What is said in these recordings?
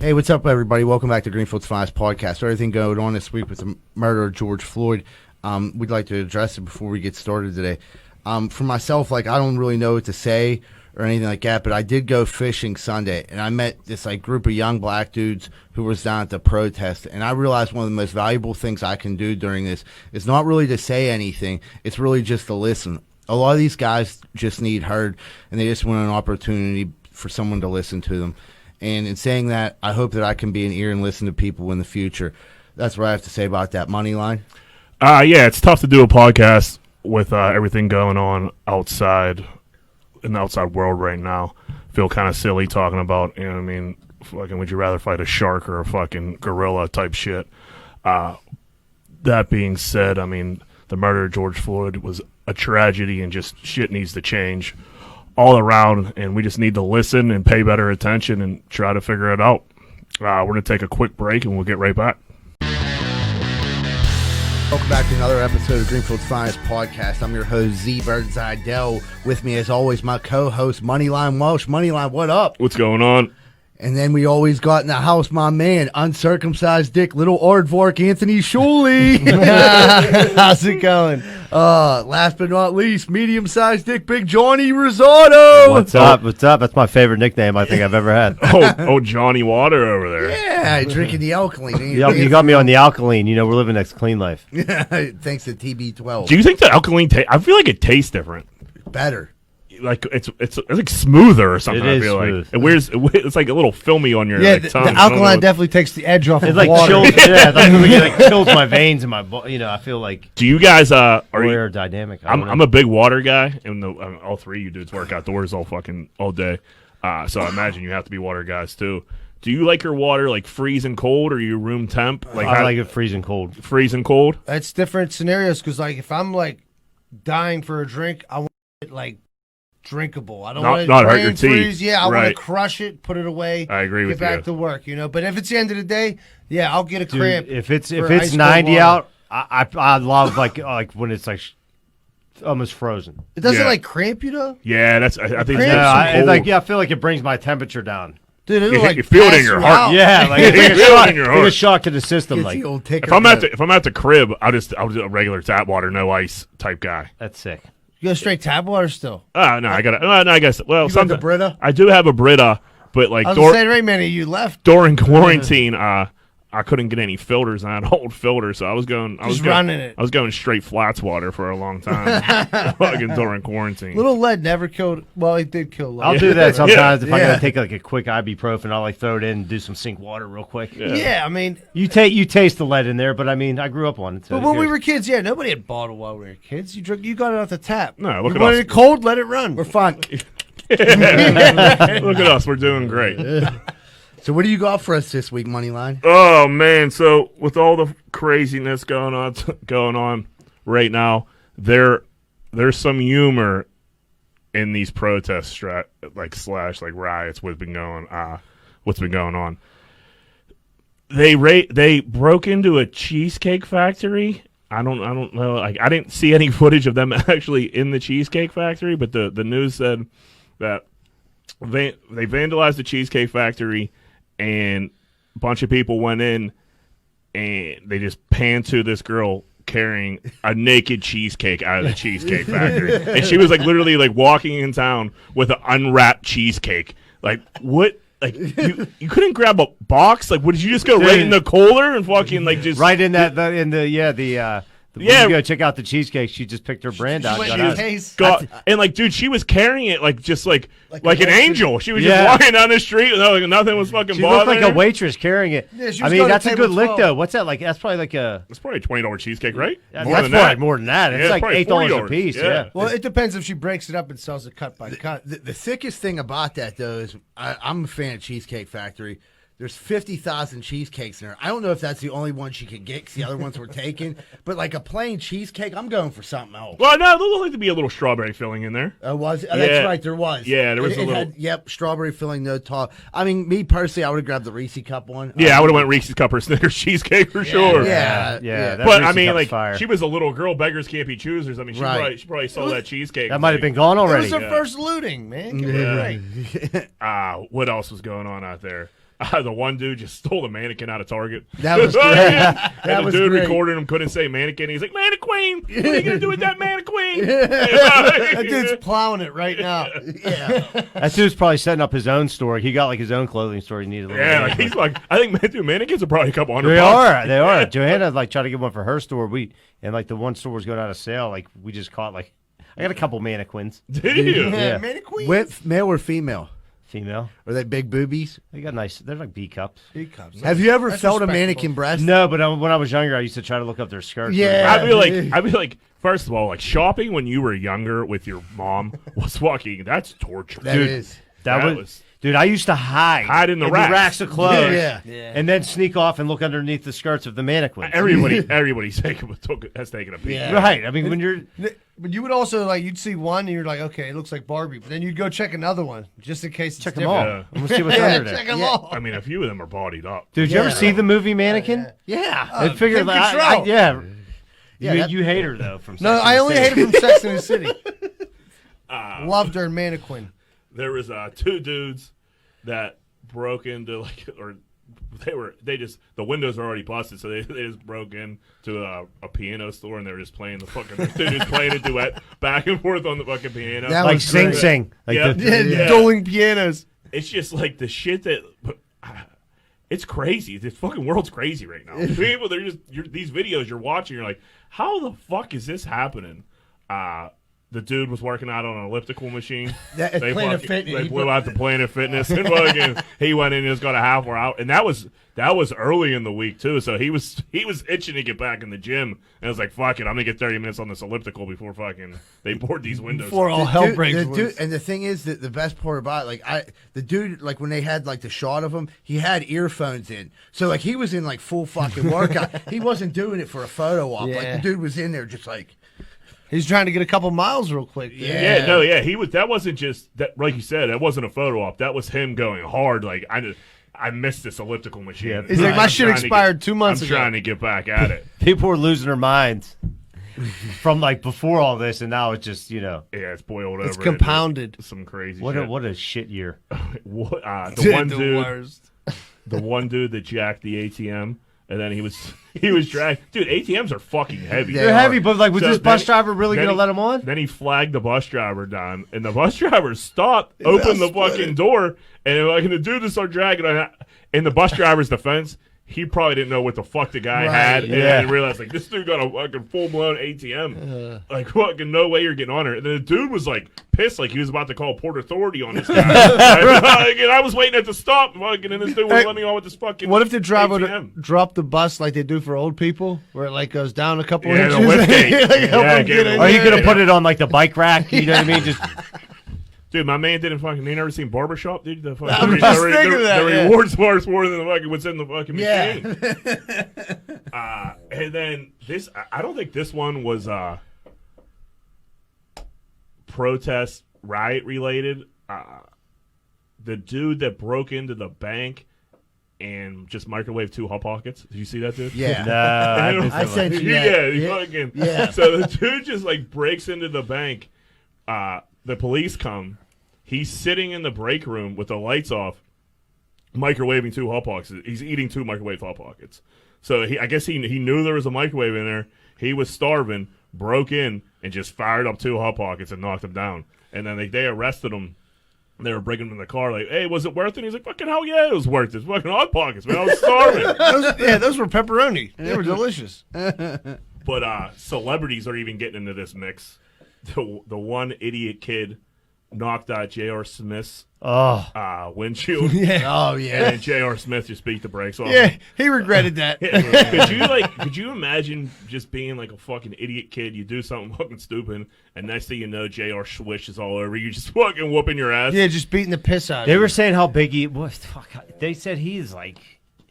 Hey, what's up, everybody? Welcome back to Greenfield's Finest Podcast. Everything going on this week with the murder of George Floyd. We'd like to address it before we get started today. For myself, I don't really know what to say or anything like that, but I did go fishing Sunday, and I met this group of young black dudes who was down at the protest, and I realized one of the most valuable things I can do during this is not really to say anything. It's really just to listen. A lot of these guys just need heard, and they just want an opportunity for someone to listen to them. And in saying that, I hope that I can be an ear and listen to people in the future. That's what I have to say about that. Moneyline? Yeah, it's tough to do a podcast with everything going on outside in the outside world right now. Feel kind of silly talking about, fucking would you rather fight a shark or a fucking gorilla type shit. That being said, the murder of George Floyd was a tragedy and just shit needs to change all around, and we just need to listen and pay better attention and try to figure it out. We're going to take a quick break, and we'll get right back. Welcome back to another episode of Greenfield's Finest Podcast. I'm your host, Z Birdseye. With me, as always, my co-host, Moneyline Welsh. Moneyline, what up? What's going on? And then we always got in the house, my man, uncircumcised dick, little aardvark, Anthony Shuley. How's it going? Last but not least, medium-sized dick, Big Johnny Rosado. What's up? What's up? That's my favorite nickname I think I've ever had. Oh, Johnny Water over there. Yeah, drinking the alkaline. You got me on the alkaline. We're living next clean life. Thanks to TB12. Do you think the alkaline I feel like it tastes different. Better. Like it's like smoother or something. It is I feel smooth. like it's like a little filmy on your tongue. The alkaline definitely takes the edge off It of like water. chills. Yeah, it chills my veins and my. I feel like. Do you guys are we're dynamic? I'm a big water guy, and all three of you dudes work outdoors all day. So I imagine you have to be water guys too. Do you like your water like freezing cold, or you room temp? I like it freezing cold. Freezing cold. That's different scenarios because if I'm dying for a drink, I want it drinkable. I don't want it not hurt your freeze. teeth. Yeah, I Right. want to crush it, put it away. I agree with Get back you. to work. But if it's the end of the day, yeah, I'll get a cramp. Dude, if it's for ice cold 90 water. out, I love like when it's almost frozen. It doesn't Yeah. cramp you though, Yeah, I think cramps it's Yeah, cold. I feel like it brings my temperature down. dude. You It'll feel it in pass your you heart. out. Yeah, it's like You feel it in your heart. a shock to the system. Gets the old ticker. If I'm at the crib, I'll do a regular tap water, no ice type guy. That's sick. You go straight tap water still. No, I got I guess. Well, You got the Brita? I do have a Brita, but I was gonna say, during right, man, you left. quarantine, I couldn't get any filters, and I had an old filter, so I was running it. I was going straight flats water for a long time, fucking during quarantine. Little lead never killed. Well, it did kill lead. I'll do that sometimes if I Yeah. gotta take a quick ibuprofen. I'll throw it in and do some sink water real quick. Yeah, You taste the lead in there, but I grew up on it. So But when we were kids, nobody had bottled while we were kids. You got it off the tap. No, look you at wanted us. it cold, let it run. We're fine. Look at us, we're doing great. So what do you got for us this week, Moneyline? Oh man! So with all the craziness going on right now, there's some humor in these protests, slash riots. What's been going on? They broke into a cheesecake factory. I don't know. I didn't see any footage of them actually in the cheesecake factory, but the news said that they vandalized the cheesecake factory. And a bunch of people went in, and they just panned to this girl carrying a naked cheesecake out of the cheesecake factory. And she was literally walking in town with an unwrapped cheesecake. What? You couldn't grab a box? What did you just go right in the cooler and fucking just right in when you go check out the cheesecake. She just picked her brand out. And dude, she was carrying it like an angel. She was just walking down the street and nothing was fucking She bothering looked like her. a waitress carrying it. Yeah, she was going to that's a good lick though. What's that like? That's probably It's probably a $20 cheesecake, right? That's probably more than that. It's like $8 a piece. Yeah. Well, it depends if she breaks it up and sells it cut by cut. The thickest thing about that, though, is I'm a fan of Cheesecake Factory. There's 50,000 cheesecakes in there. I don't know if that's the only one she could get because the other ones were taken. But a plain cheesecake, I'm going for something else. Well, no, there looked like to be a little strawberry filling in there. Was Yeah. That's right, there was. Yeah, there was a little. Had, strawberry filling, no top. Me personally, I would have grabbed the Reese cup one. Yeah, I would have went Reese's cup or Snickers cheesecake for sure. Yeah. That But Reese's Cup's fire. she was a little girl. Beggars can't be choosers. She probably sold that cheesecake. That might have been gone already. It was her first looting, man. Get it right. What else was going on out there? The one dude just stole the mannequin out of Target. That was great. And That the was dude great. recorded him, couldn't say mannequin. He's like, mannequin! What are you going to do with that mannequin? That dude's plowing it right now. Yeah. That dude's probably setting up his own store. He got like his own clothing store. He needed a little Yeah, like, mannequin. he's like, I think mannequins are probably a couple $100. They are. They are. Johanna like tried to get one for her store. And like the one store was going out of sale. Like we just caught like I got a couple mannequins. Did you? Yeah. Mannequin. With male or female? Female. Are they big boobies? They got nice. They're like B cups. Have you ever That's felt a respectable. mannequin breast? No, but when I was younger, I used to try to look up their skirts. Yeah. I'd be like, first of all, like shopping when you were younger with your mom was fucking. That's torture. That Dude. is. that that was. Dude, I used to hide in the racks. of clothes, Yeah. and then sneak off and look underneath the skirts of the mannequins. Everybody's has taken a peek. Yeah. Right. I mean, when you're But you would also like you'd see one and you're like, okay, it looks like Barbie, but then you'd go check another one just in case. check it's them all. different. Yeah. I'm gonna see what's Yeah, under there. check them Yeah. all. I mean, a few of them are bodied up. Dude, you ever Yeah. see the movie Mannequin? Yeah. I figured Kim that. Cattrall. Yeah. Yeah, you, that- you hate her though from No, Sex I and the only City. hate it from Sex and the City. Loved her in Mannequin. There was two dudes that broke into the windows were already busted, so they just broke into a piano store and they were just playing the fucking dude playing a duet back and forth on the fucking piano. That Like was Sing great. Sing. Like Yeah. the, Dueling pianos. It's just like the shit that. It's crazy. This fucking world's crazy right now. People, these videos you're watching. You're like, how the fuck is this happening? The dude was working out on an elliptical machine. Planet fucking- Fitness. They He blew put- out the Planet Fitness, and fucking, he went in and just got a half hour out, and that was early in the week too. So he was itching to get back in the gym, and I was like, fuck it, I'm gonna get 30 minutes on this elliptical before fucking they board these windows. Before all hell Dude, breaks the loose. dude, and the thing is that the best part about it, like the dude, like when they had like the shot of him, he had earphones in, so like he was in like full fucking workout. He wasn't doing it for a photo op. Like Yeah. the dude was in there just like, He's trying to get a couple miles real quick. Yeah, he was. That wasn't just that. Like you said, that wasn't a photo op. That was him going hard. Like I missed this elliptical machine. Yeah. He's like, my I'm shit trying to expired get- 2 months I'm ago. trying to get back at it. people were losing their minds from like before all this, and now it's just Yeah, it's boiled over. It's into compounded. Some crazy what shit. a one year. What, the Dude, one the dude, worst. the one dude that jacked the ATM, and then he was dragged. Dude, ATMs are fucking heavy. They They're are. heavy, but like, was So this bus then- driver really then gonna he- let him on? Then he flagged the bus driver down, and the bus driver stopped, opened the fucking door, and like the dude just started dragging on. In the bus driver's defense, he probably didn't know what the fuck the guy Right, had, and yeah. then realized like this dude got a fucking full blown ATM. Like fucking no way you're getting on her. And then the dude was like pissed, like he was about to call Port Authority on this guy. And I was waiting at the stop, fucking, and this dude was letting me on with this fucking. What if the driver would ATM. drop the bus like they do for old people, where it like goes down a couple Yeah, the inches? lift gate. Like, help Yeah, them get get it. in Are you there. gonna put it on like the bike rack? You know what I mean? Just Dude, my man didn't fucking. You never seen Barbershop, dude? The fucking, I'm just thinking that, the yeah. rewards bars more than the fucking what's in the fucking yeah. machine. And then this, I don't think this one was protest riot related. The dude that broke into the bank and just microwaved 2 Hot Pockets. Did you see that, dude? Yeah. no. I sent you Yeah, that. he Yeah. fucking. Yeah. So the dude just like breaks into the bank. The police come. He's sitting in the break room with the lights off, microwaving 2 Hot Pockets. He's eating 2 microwave Hot Pockets. So I guess he knew there was a microwave in there. He was starving, broke in, and just fired up 2 Hot Pockets and knocked him down. And then they arrested him. They were bringing him in the car like, hey, was it worth it? He's like, fucking hell yeah, it was worth it. It's fucking Hot Pockets, man. I was starving. those were pepperoni. They were delicious. But celebrities are even getting into this mix. The one idiot kid knocked out J.R. Smith's windshield. Oh And yeah. then J.R. Smith just beat the brakes off. Yeah, he regretted that. Could you imagine just being like a fucking idiot kid? You do something fucking stupid, and next thing you know, J.R. Swish is all over you, just fucking whooping your ass. Yeah, just beating the piss out of They him. were saying how big he was. Fuck, they said he's like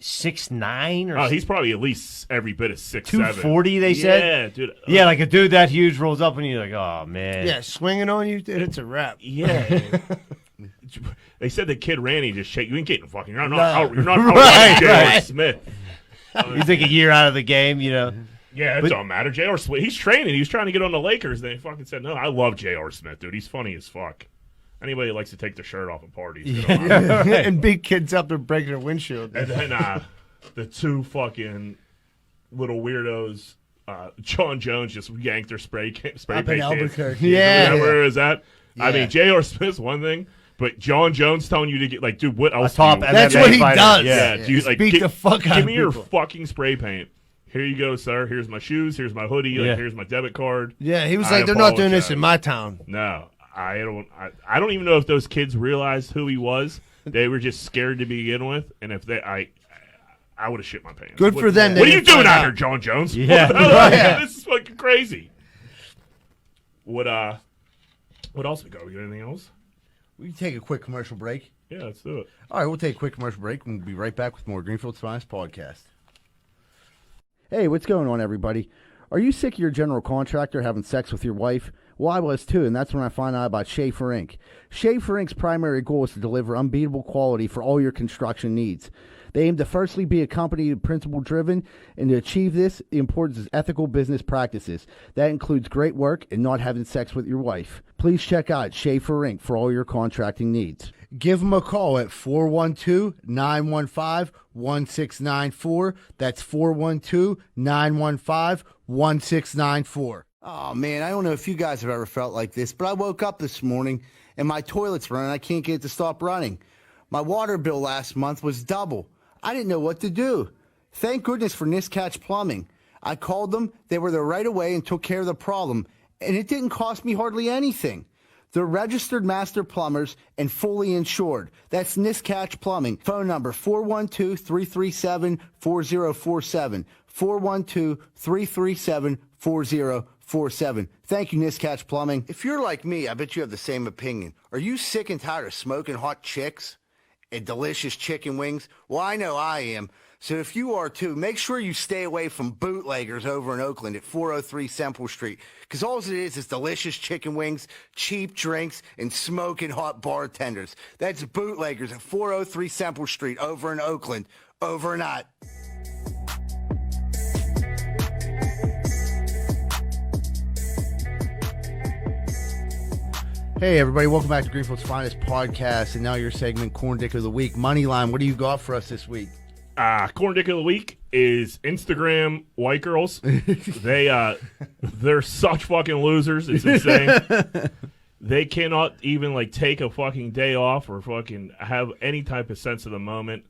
6'9" or Oh, he's probably at least every bit of 6'7". 240. They said. Yeah, dude. Yeah, like a dude that huge rolls up and you're like, oh man. Yeah, swinging on you, dude, it's a wrap. Yeah. They said the kid Randy just shake. You ain't getting fucking. You're not No. out. You're not out. Right, J.R. right. Smith. He's like a year out of the game, you know. Yeah, it But- don't matter. J.R. Smith. He's training. He was trying to get on the Lakers. Then he fucking said, "No, I love J.R. Smith, dude. He's funny as fuck." Anybody who likes to take their shirt off at parties. Yeah. And beat kids up, they're breaking their windshield. And then the two fucking little weirdos, John Jones just yanked their spray paint Up in cans. Albuquerque. Yeah. Where is that? Yeah. I mean, J.R. Smith's one thing, but John Jones telling you to get, like, dude, what else? top do you, That's MMA what he fighter. does. yeah, Yeah. do you, like, Beat the fuck out give of me your people. fucking spray paint. Here you go, sir. Here's my shoes. Here's my hoodie. Yeah. Like, here's my debit card. Yeah, he was I like, they're not doing this apologize. in my town. No, I don't even know if those kids realized who he was. They were just scared to begin with, and if they, I would have shit my pants. Good for them. What are you doing out out here, John Jones? Yeah. What the hell? Yeah. This is fucking crazy. What else we got? We got anything else? We can take a quick commercial break. Yeah, let's do it. All right, we'll take a quick commercial break and we'll be right back with more Greenfield's Finest podcast. Hey, what's going on, everybody? Are you sick of your general contractor having sex with your wife? Well, I was too, and that's when I found out about Schaefer Inc. Schaefer Inc.'s primary goal is to deliver unbeatable quality for all your construction needs. They aim to firstly be a company principle-driven, and to achieve this, the importance is ethical business practices. That includes great work and not having sex with your wife. Please check out Schaefer Inc. for all your contracting needs. Give them a call at 412-915-1694. That's 412-915-1694. Oh, man, I don't know if you guys have ever felt like this, but I woke up this morning and my toilet's running. I can't get it to stop running. My water bill last month was double. I didn't know what to do. Thank goodness for Niscatch Plumbing. I called them. They were there right away and took care of the problem. And it didn't cost me hardly anything. They're registered master plumbers and fully insured. That's Niscatch Plumbing. Phone number 412-337-4047. 412-337-4047. Thank you, Niscatch Plumbing. If you're like me, I bet you have the same opinion. Are you sick and tired of smoking hot chicks and delicious chicken wings? Well, I know I am. So if you are too, make sure you stay away from bootleggers over in Oakland at 403 Semple Street. Because all it is delicious chicken wings, cheap drinks, and smoking hot bartenders. That's bootleggers at 403 Semple Street over in Oakland. Over and out. Hey, everybody. Welcome back to Greenfield's Finest podcast. And now your segment, Corn Dick of the Week. Moneyline, what do you got for us this week? Corn Dick of the Week is Instagram white girls. They're such fucking losers. It's insane. They cannot even like take a fucking day off or fucking have any type of sense of the moment.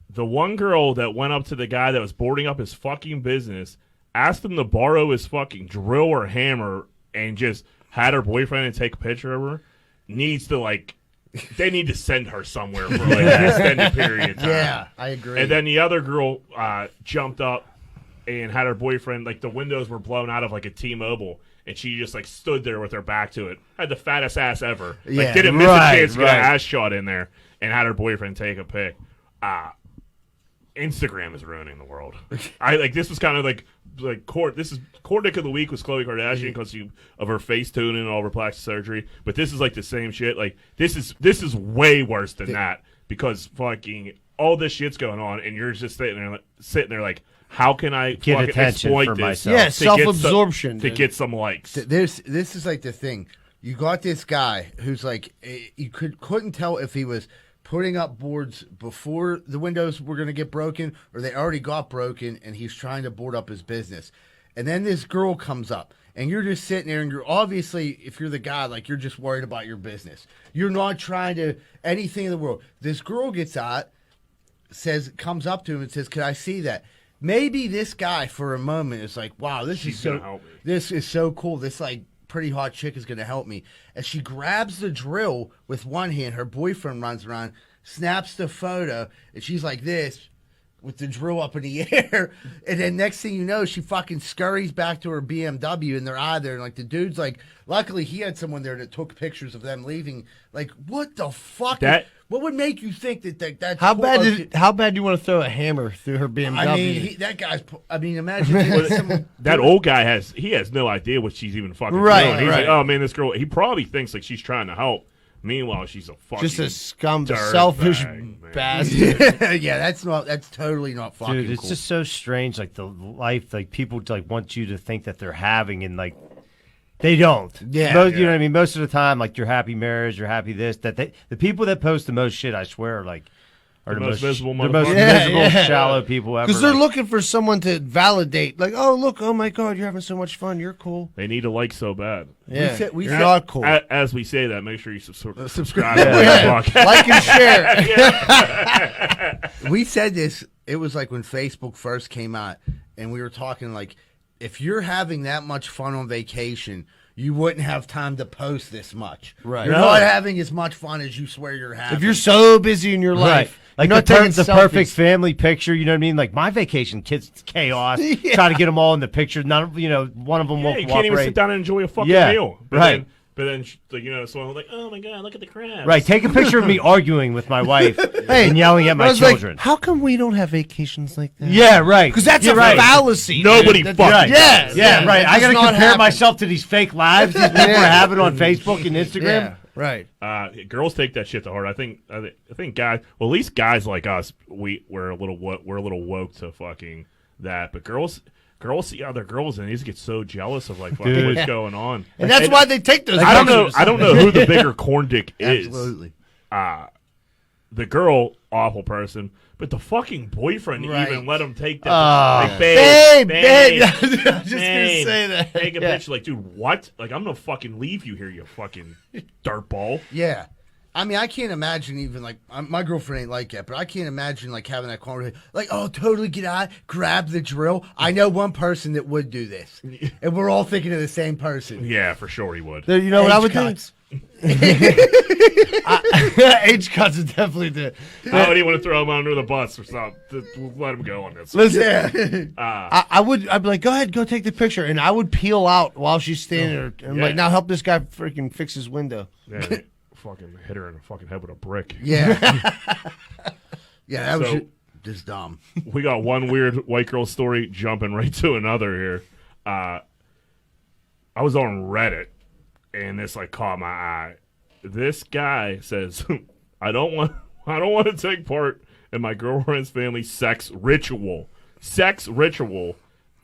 The one girl that went up to the guy that was boarding up his fucking business, asked him to borrow his fucking drill or hammer, and just had her boyfriend and take a picture of her, needs to like, they need to send her somewhere for like an extended period of time. Yeah, I agree. And then the other girl jumped up and had her boyfriend, like the windows were blown out of like a T-Mobile, and she just like stood there with her back to it. Had the fattest ass ever. Like Yeah, didn't miss a right, chance to get right. an ass shot in there, and had her boyfriend take a pic. Instagram is ruining the world. This was kind of like this is Corn Dick of the Week was Khloe Kardashian because of her face tuning and all her plastic surgery. But this is like the same shit. Like this is way worse than that, because fucking all this shit's going on and you're just sitting there like, how can I Get fucking attention exploit for this? myself. Yeah, to get self-absorption, to dude. get some likes. This is like the thing. You got this guy who's like, you couldn't tell if he was putting up boards before the windows were going to get broken or they already got broken, and he's trying to board up his business. And then this girl comes up, and you're just sitting there, and you're obviously, if you're the guy, like you're just worried about your business. You're not trying to anything in the world. This girl gets out, comes up to him and says, "Can I see that?" Maybe this guy for a moment is like, "Wow, She's gonna help me. this is so cool. This like pretty hot chick is going to help me." As she grabs the drill with one hand, her boyfriend runs around, snaps the photo, and she's like this with the drill up in the air. And then next thing you know, she fucking scurries back to her BMW, and they're out of there. And like the dude's like, luckily he had someone there that took pictures of them leaving. Like, what the fuck? What would make you think that's How cool? bad do you want to throw a hammer through her BMW? I mean, that guy's. I mean, imagine someone, That old guy has no idea what she's even fucking Right, doing. He's right. like, oh man, this girl. He probably thinks like she's trying to help. Meanwhile, she's a fucking just a dirtbag, selfish man. bastard. yeah, that's totally not fucking Dude, it's cool. just so strange. Like the life, like people like want you to think that they're having, and like They don't. Yeah. You know what I mean? Most of the time, like, you're happy marriage, you're happy this, that. The people that post the most shit, I swear, like, are The most visible the most motherfuckers. miserable, shallow people ever. Because they're like, looking for someone to validate. Like, oh, look, oh, my God, you're having so much fun. You're cool. They need a like so bad. Yeah, we you're said- not cool. As we say that, make sure you subscribe. subscribe. to the Yeah. podcast. Like and share. We said this. It was like when Facebook first came out, and we were talking like, if you're having that much fun on vacation, you wouldn't have time to post this much. Right. You're No. not having as much fun as you swear you're having. If you're so busy in your right. life, Like you're not taking the perfect selfies. family picture, you know what I mean? Like my vacation, kids, it's chaos. Try to get them all in the picture. None, one of them Yeah, won't you cooperate. can't even sit down and enjoy a fucking Yeah, meal. right. But then, someone was like, "Oh my God, look at the crabs!" Right, take a picture of me arguing with my wife and yelling at I my was children. like, how come we don't have vacations like that? Yeah, right. Because that's You're a right. fallacy. Nobody dude. fucking Right. does. Yeah, right. that I does got to not compare happen. myself to these fake lives these people are having on Facebook and Instagram. Yeah, right. Girls take that shit to heart. I think guys. Well, at least guys like us, we're a little woke to fucking that. But girls see other girls and they just get so jealous of like fucking what's going on. And that's why they take those I don't know. pictures. I don't know who the bigger corn dick is. absolutely. The girl, awful person, but the fucking boyfriend Right. even let him take that. like, Babe, babe, I was just gonna babe, say that. Take a Yeah. picture. Like, dude, what? Like, I'm gonna fucking leave you here, you fucking dirtball. Yeah. I mean, I can't imagine even like my girlfriend ain't like that, but I can't imagine like having that conversation. Like, oh, totally get out, grab the drill. I know one person that would do this, and we're all thinking of the same person. Yeah, for sure he would. You know what I would H-cuts. do? H cuts is definitely the. I don't even want to throw him under the bus or something. Let him go on this. Listen, I'd be like, go ahead, go take the picture, and I would peel out while she's standing there. And I'm Yeah. like, now help this guy freaking fix his window. Yeah, fucking hit her in the fucking head with a brick. Yeah. Yeah, that was So- just dumb. We got one weird white girl story jumping right to another here. I was on Reddit and this like caught my eye. This guy says, I don't want to take part in my girlfriend's family sex ritual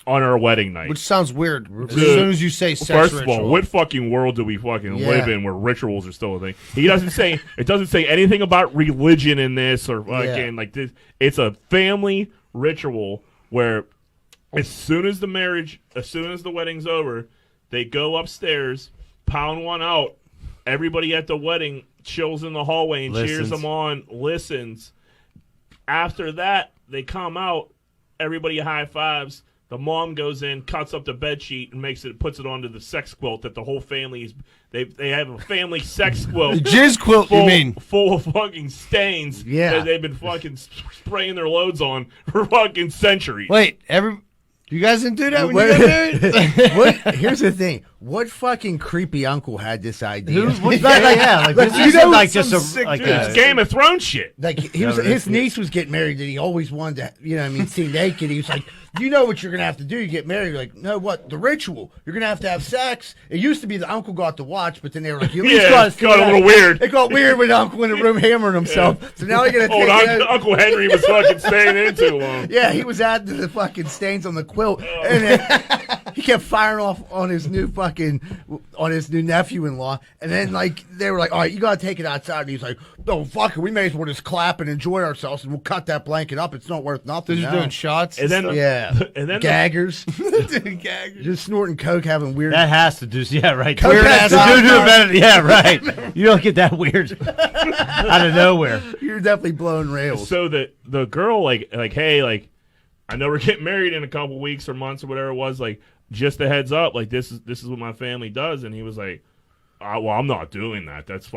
on our wedding night. Which sounds weird. As Dude, soon as you say sex First ritual. of all, what fucking world do we fucking Yeah. live in where rituals are still a thing? He doesn't say it doesn't say anything about religion in this or fucking like this. It's a family ritual where as soon as the wedding's over, they go upstairs, pound one out. Everybody at the wedding chills in the hallway and cheers Listens. them on, listens. After that, they come out, everybody high fives. The mom goes in, cuts up the bed sheet, and puts it onto the sex quilt that the whole family is. They have a family sex quilt. Jizz quilt, you mean? Full of fucking stains Yeah. that they've been fucking spraying their loads on for fucking centuries. Wait, you guys didn't do that when you Wait. got married? What? Here's the thing. What fucking creepy uncle had this idea? What's that? Yeah, like this you isn't know, like some just a sick like Dude, it's Game of Thrones shit. Like his niece was getting married that he always wanted to, see naked. He was like, you know what you're gonna have to do. You get married. You're like, no, what? The ritual. You're gonna have sex. It used to be the uncle got to watch, but then they were like, you at least Yeah, gotta it see got a that. little weird. It got weird with Uncle in the room hammering himself. So now you're gonna Old take Uncle Henry was fucking staying in too long. Yeah, he was adding to the fucking stains on the quilt, and then he kept firing off on his new nephew-in-law. And then like they were like, all right, you gotta take it outside. And he's like, no, fuck it, we may as well just clap and enjoy ourselves, and we'll cut that blanket up. It's not worth nothing. They're just now. doing shots. And then Yeah, and then gaggers, Gaggers. just snorting coke, having weird. That has to do. Yeah, right. Coke Weird has ass to dude do who invented- Yeah, right. You don't get that weird out of nowhere. You're definitely blowing rails. so the girl like hey, like I know we're getting married in a couple weeks or months or whatever it was, like just a heads up, like this is what my family does. And he was like, well, I'm not doing that. That's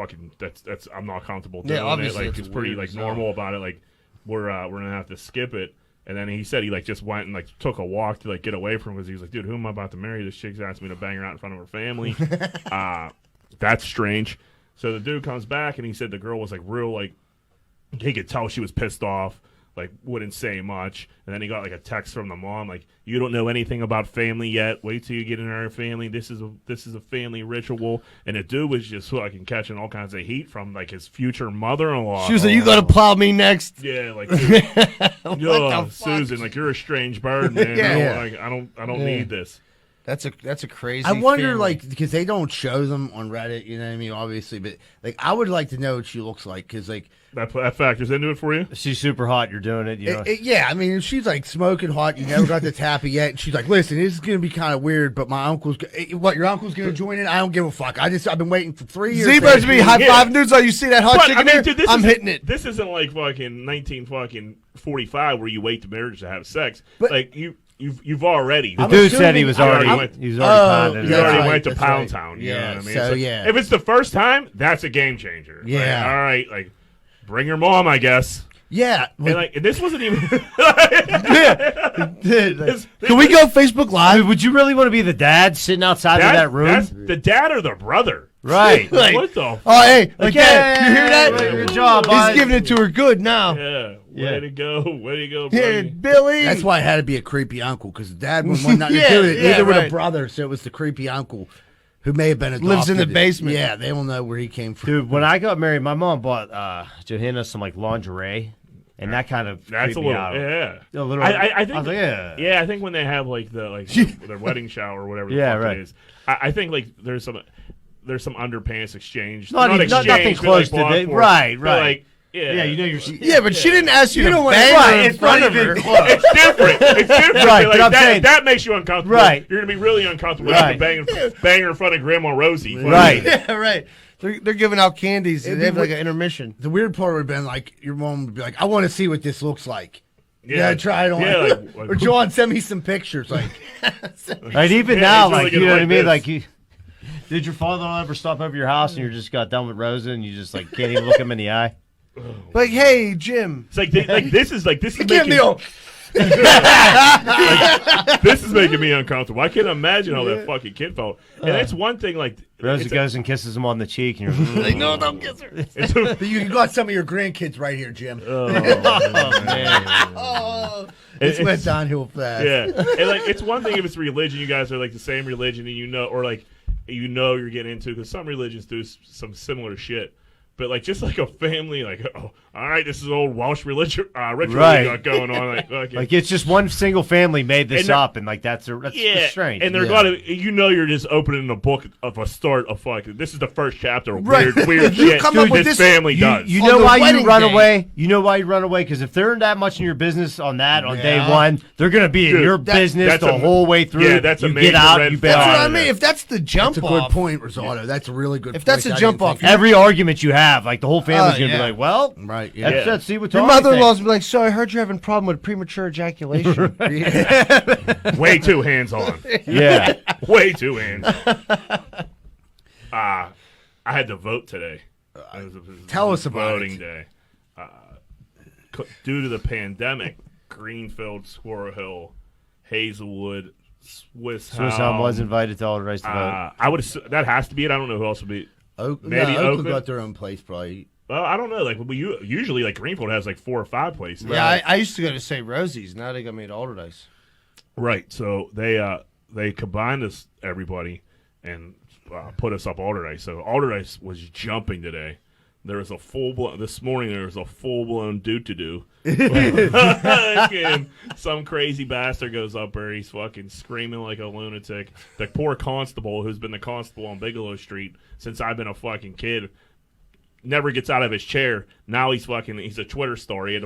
I'm not comfortable doing it. obviously Like it's it's pretty weird like as hell. normal about it. Like we're gonna have to skip it. And then he said he like just went and like took a walk to like get away from him because he was like, dude, who am I about to marry? This chick's asked me to bang her out in front of her family. That's strange. So the dude comes back and he said the girl was like real like he could tell she was pissed off, like wouldn't say much. And then he got like a text from the mom like, you don't know anything about family yet. Wait till you get in our family. This is a family ritual. And the dude was just fucking catching all kinds of heat from like his future mother-in-law. She was like, you gotta plow me next. Yeah, like dude, the fuck? Susan, like you're a strange bird, man. Yeah. No, like I don't need this. That's a crazy. I wonder, family. like, because they don't show them on Reddit, you know what I mean? Obviously, but like, I would like to know what she looks like, because like, That factors into it for you. She's super hot. You're doing it. You know. yeah, I mean, if she's like smoking hot, you never got the tappy yet, and she's like, listen, this is gonna be kind of weird, but my uncle's, what, your uncle's gonna join in? I don't give a fuck. I've been waiting for 3 years. Z-Birds be high five dudes. Oh, you see that hot But, chicken I mean, there? dude, I'm hitting it. This isn't like fucking 1945 where you wait to marriage to have sex. But- like you've already. The dude said assuming- he was I already. went- He was already You yeah, already right, went to that's Pound right. Town. You Yeah, know what I mean? so, It's like, yeah. if it's the first time, that's a game changer. Like, Yeah. all right. Like, bring your mom, I guess. Yeah, And like, and this wasn't even. Can Can we go Facebook Live? Would you really want to be the dad sitting outside of that room? That's the dad or the brother. Right. Like, What the? oh, hey, Like, Dad, you hear that? Good job, He's bud. giving it to her good now. Yeah. Yeah. Way to go. Way to go, Yeah, buddy. Billy. that's why it had to be a creepy uncle, because dad wouldn't want nothing to Yeah, do with it. yeah, Neither would a right. brother, so it was the creepy uncle who may have been adopted. Lives in the basement. Yeah, they don't know where he came from. Dude, when I got married, my mom bought Johanna some like lingerie, and that kind of That's creeped a me little. out. Yeah. A little. I think. I was like, yeah. Yeah, I think when they have like their wedding shower or whatever the Yeah, fuck right. it is, I think like there's some underpants exchange. Not even- exchange, nothing but, close like, to bought the- for- right, but, right. Like, yeah, Yeah, you know your. Yeah, but she didn't ask you, You to don't want- bang right, her in it's not front of even her. close. It's different. It's different. Right, like, but I'm that, saying- that makes you uncomfortable. Right. You're gonna be really uncomfortable Right. after banging her in front of Grandma Rosie. Right. Yeah, right. They're giving out candies. It'd They have be like an intermission. The weird part would have been like your mom would be like, "I want to see what this looks like." Yeah. Try it on. Yeah, like- or John, send me some pictures. Like, Right, even Yeah, now, he's really like you gonna know what I like mean. this. Like, did your father ever stop over your house and you just got done with Rosa and you just like can't even look him in the eye? Like, hey, Jim. It's like this is give making me a. this is making me uncomfortable. I can't imagine how that fucking kid felt. And it's one thing like Rosa it's a- goes and kisses him on the cheek, and you're Like, no, don't kiss her. it's a- You got some of your grandkids right here, Jim. oh man. Oh, It- it went downhill fast. yeah, and like it's one thing if it's religion, you guys are like the same religion, and or like you're getting into because some religions do some similar shit. But like just like a family, like oh, all right, this is old Welsh religion ritual Right. we got going on. Like, okay. Like it's just one single family made this And they're- up, and like that's yeah, strange. and they're Yeah. glad you're just opening a book of a start of fucking. This is the first chapter of Right. weird If you shit come up with this this- family does. You On know the why you wedding run day. away? You know why you run away? Because if they're that much in your business on day Yeah. one, they're gonna be in Dude, your that- business that's the a- whole way through. yeah, that's a you major get out, red you bail That's flag. what out. I mean. If that's the jump That's a good off, point, Rosado. That's a really good. If that's point. a I jump didn't off, think of Every argument you have, like the whole family's gonna yeah. be like, "Well, it. Right. Yeah. that's, let's see what your Tommy mother-in-law's thinks." be like, "So I heard you're having a problem with premature ejaculation." Way too hands on. Yeah, Way too hands. I had to vote today. It was Tell us about voting it. day. Due to the pandemic, Greenfield, Squirrel Hill, Hazelwood, Swiss Swiss Hound was invited to all the rights to vote. I would that has to be it. I don't know who else would be. Maybe Oakland Oakland? got their own place, probably. Well, I don't know. Like usually, like Greenfield has like 4 or 5 places. Yeah, I used to go to St. Rosie's. Now they got me to Alderdice. Right. So they combined us everybody and put us up Alderdice. So Alderdice was jumping today. There was a this morning. There was a full blown do. And some crazy bastard goes up there. He's fucking screaming like a lunatic. The poor constable, who's been the constable on Bigelow Street since I've been a fucking kid, never gets out of his chair. Now he's a Twitter star. He had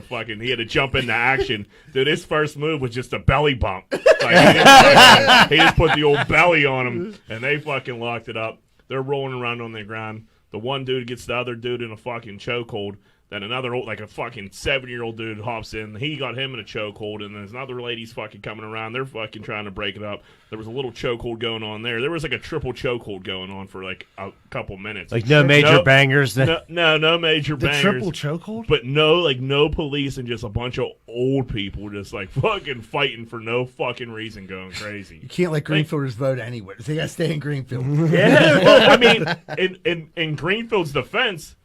to jump into action. Dude, his first move was just a belly bump. Like, he just put the old belly on him, and they fucking locked it up. They're rolling around on the ground. The one dude gets the other dude in a fucking chokehold. Then another like a fucking 7-year-old dude hops in. He got him in a chokehold, and there's another lady's fucking coming around. They're fucking trying to break it up. There was a little chokehold going on there. There was like a triple chokehold going on for like a couple minutes. Like no major bangers. No major The bangers. triple chokehold? But no police and just a bunch of old people just like fucking fighting for no fucking reason, going crazy. You can't let Greenfielders vote anywhere. They got to stay in Greenfield. Yeah, well, I mean, in Greenfield's defense,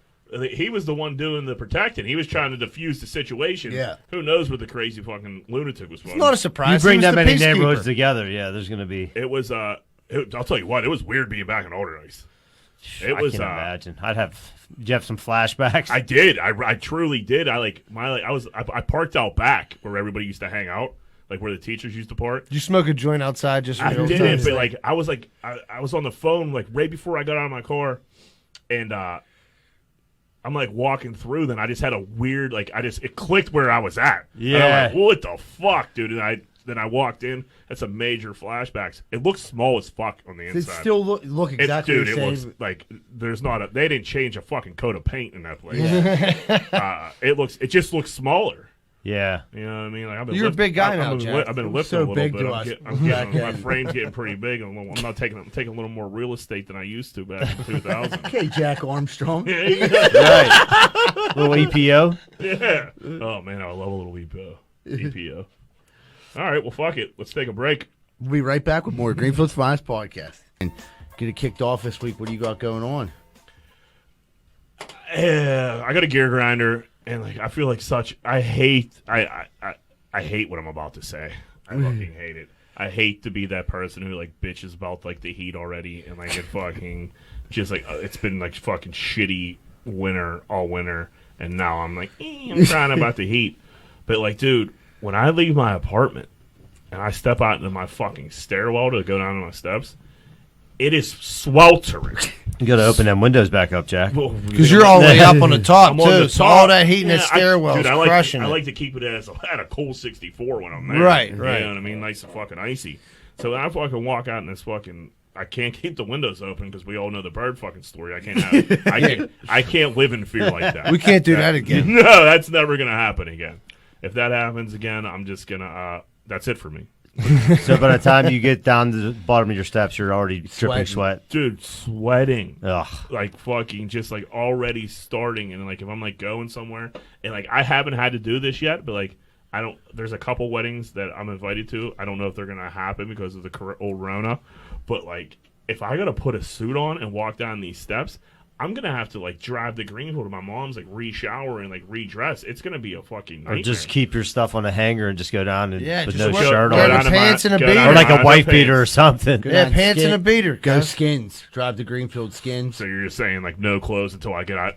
he was the one doing the protecting. He was trying to defuse the situation. Yeah. Who knows what the crazy fucking lunatic was fucking. Not a You surprise. bring He was that the many peacekeeper. neighborhoods together, yeah. There's gonna be. It was. I'll tell you what. It was weird being back in Alderdice. It I was. can imagine. I'd have Jeff some flashbacks. I did. I truly did. I parked out back where everybody used to hang out. like where the teachers used to park. Did you smoke a joint outside just for I the old didn't, times' but like I was on the phone like right before I got out of my car, and I'm like walking through. Then I just had a weird it clicked where I was at. Yeah. And I'm like, what the fuck, dude? And then I walked in. That's some major flashbacks. It looks small as fuck on the It inside. still look exactly Dude, the it same. looks like there's not a. They didn't change a fucking coat of paint in that place. It just looks smaller. Yeah. You know what I mean? Like You're a big guy now, Jack. I've been Looks lifting so a little big bit. to I'm us. getting, Jack, my frame's getting pretty big. I'm not taking a little more real estate than I used to back in 2000. Okay, Jack Armstrong. Right. Little EPO. Yeah. Oh man, I love a little EPO. All right, well, fuck it. Let's take a break. We'll be right back with more Greenfield's Finest podcast. And get it kicked off this week. What do you got going on? Yeah, I got a gear grinder, and like I feel like I hate what I'm about to say. I fucking hate it. I hate to be that person who like bitches about like the heat already, and like it fucking just like it's been like fucking shitty winter all winter, and now I'm like I'm crying about the heat. But like, dude, when I leave my apartment and I step out into my fucking stairwell to go down to my steps, it is sweltering. You got to open them windows back up, Jack. Because you're all the way up on the top, I'm too. on the So top. all that heat in that stairwell is I crushing like it. to keep it at a cold 64 when I'm there. Right. You know what I mean? Nice and fucking icy. So when I fucking walk out in this fucking... I can't keep the windows open because we all know the bird fucking story. I can't live in fear like that. We can't do that again. No, that's never going to happen again. If that happens again, I'm just going to... that's it for me. So by the time you get down to the bottom of your steps, you're already dripping sweat. Dude, sweating. Ugh. Like fucking just like already starting, and like if I'm like going somewhere and like I haven't had to do this yet, but like there's a couple weddings that I'm invited to. I don't know if they're gonna happen because of the old Rona, but like if I gotta put a suit on and walk down these steps, I'm gonna have to like drive to Greenfield to my mom's, like re-shower and like redress. It's gonna be a fucking nightmare. Or just keep your stuff on the hanger and just go down and Yeah, with just no wear- shirt wear on. the pants and a beater. Or like a wife beater or something. Yeah, on, pants and a beater. Go cuz. Skins. Drive to Greenfield Skins. So you're just saying like no clothes until I get out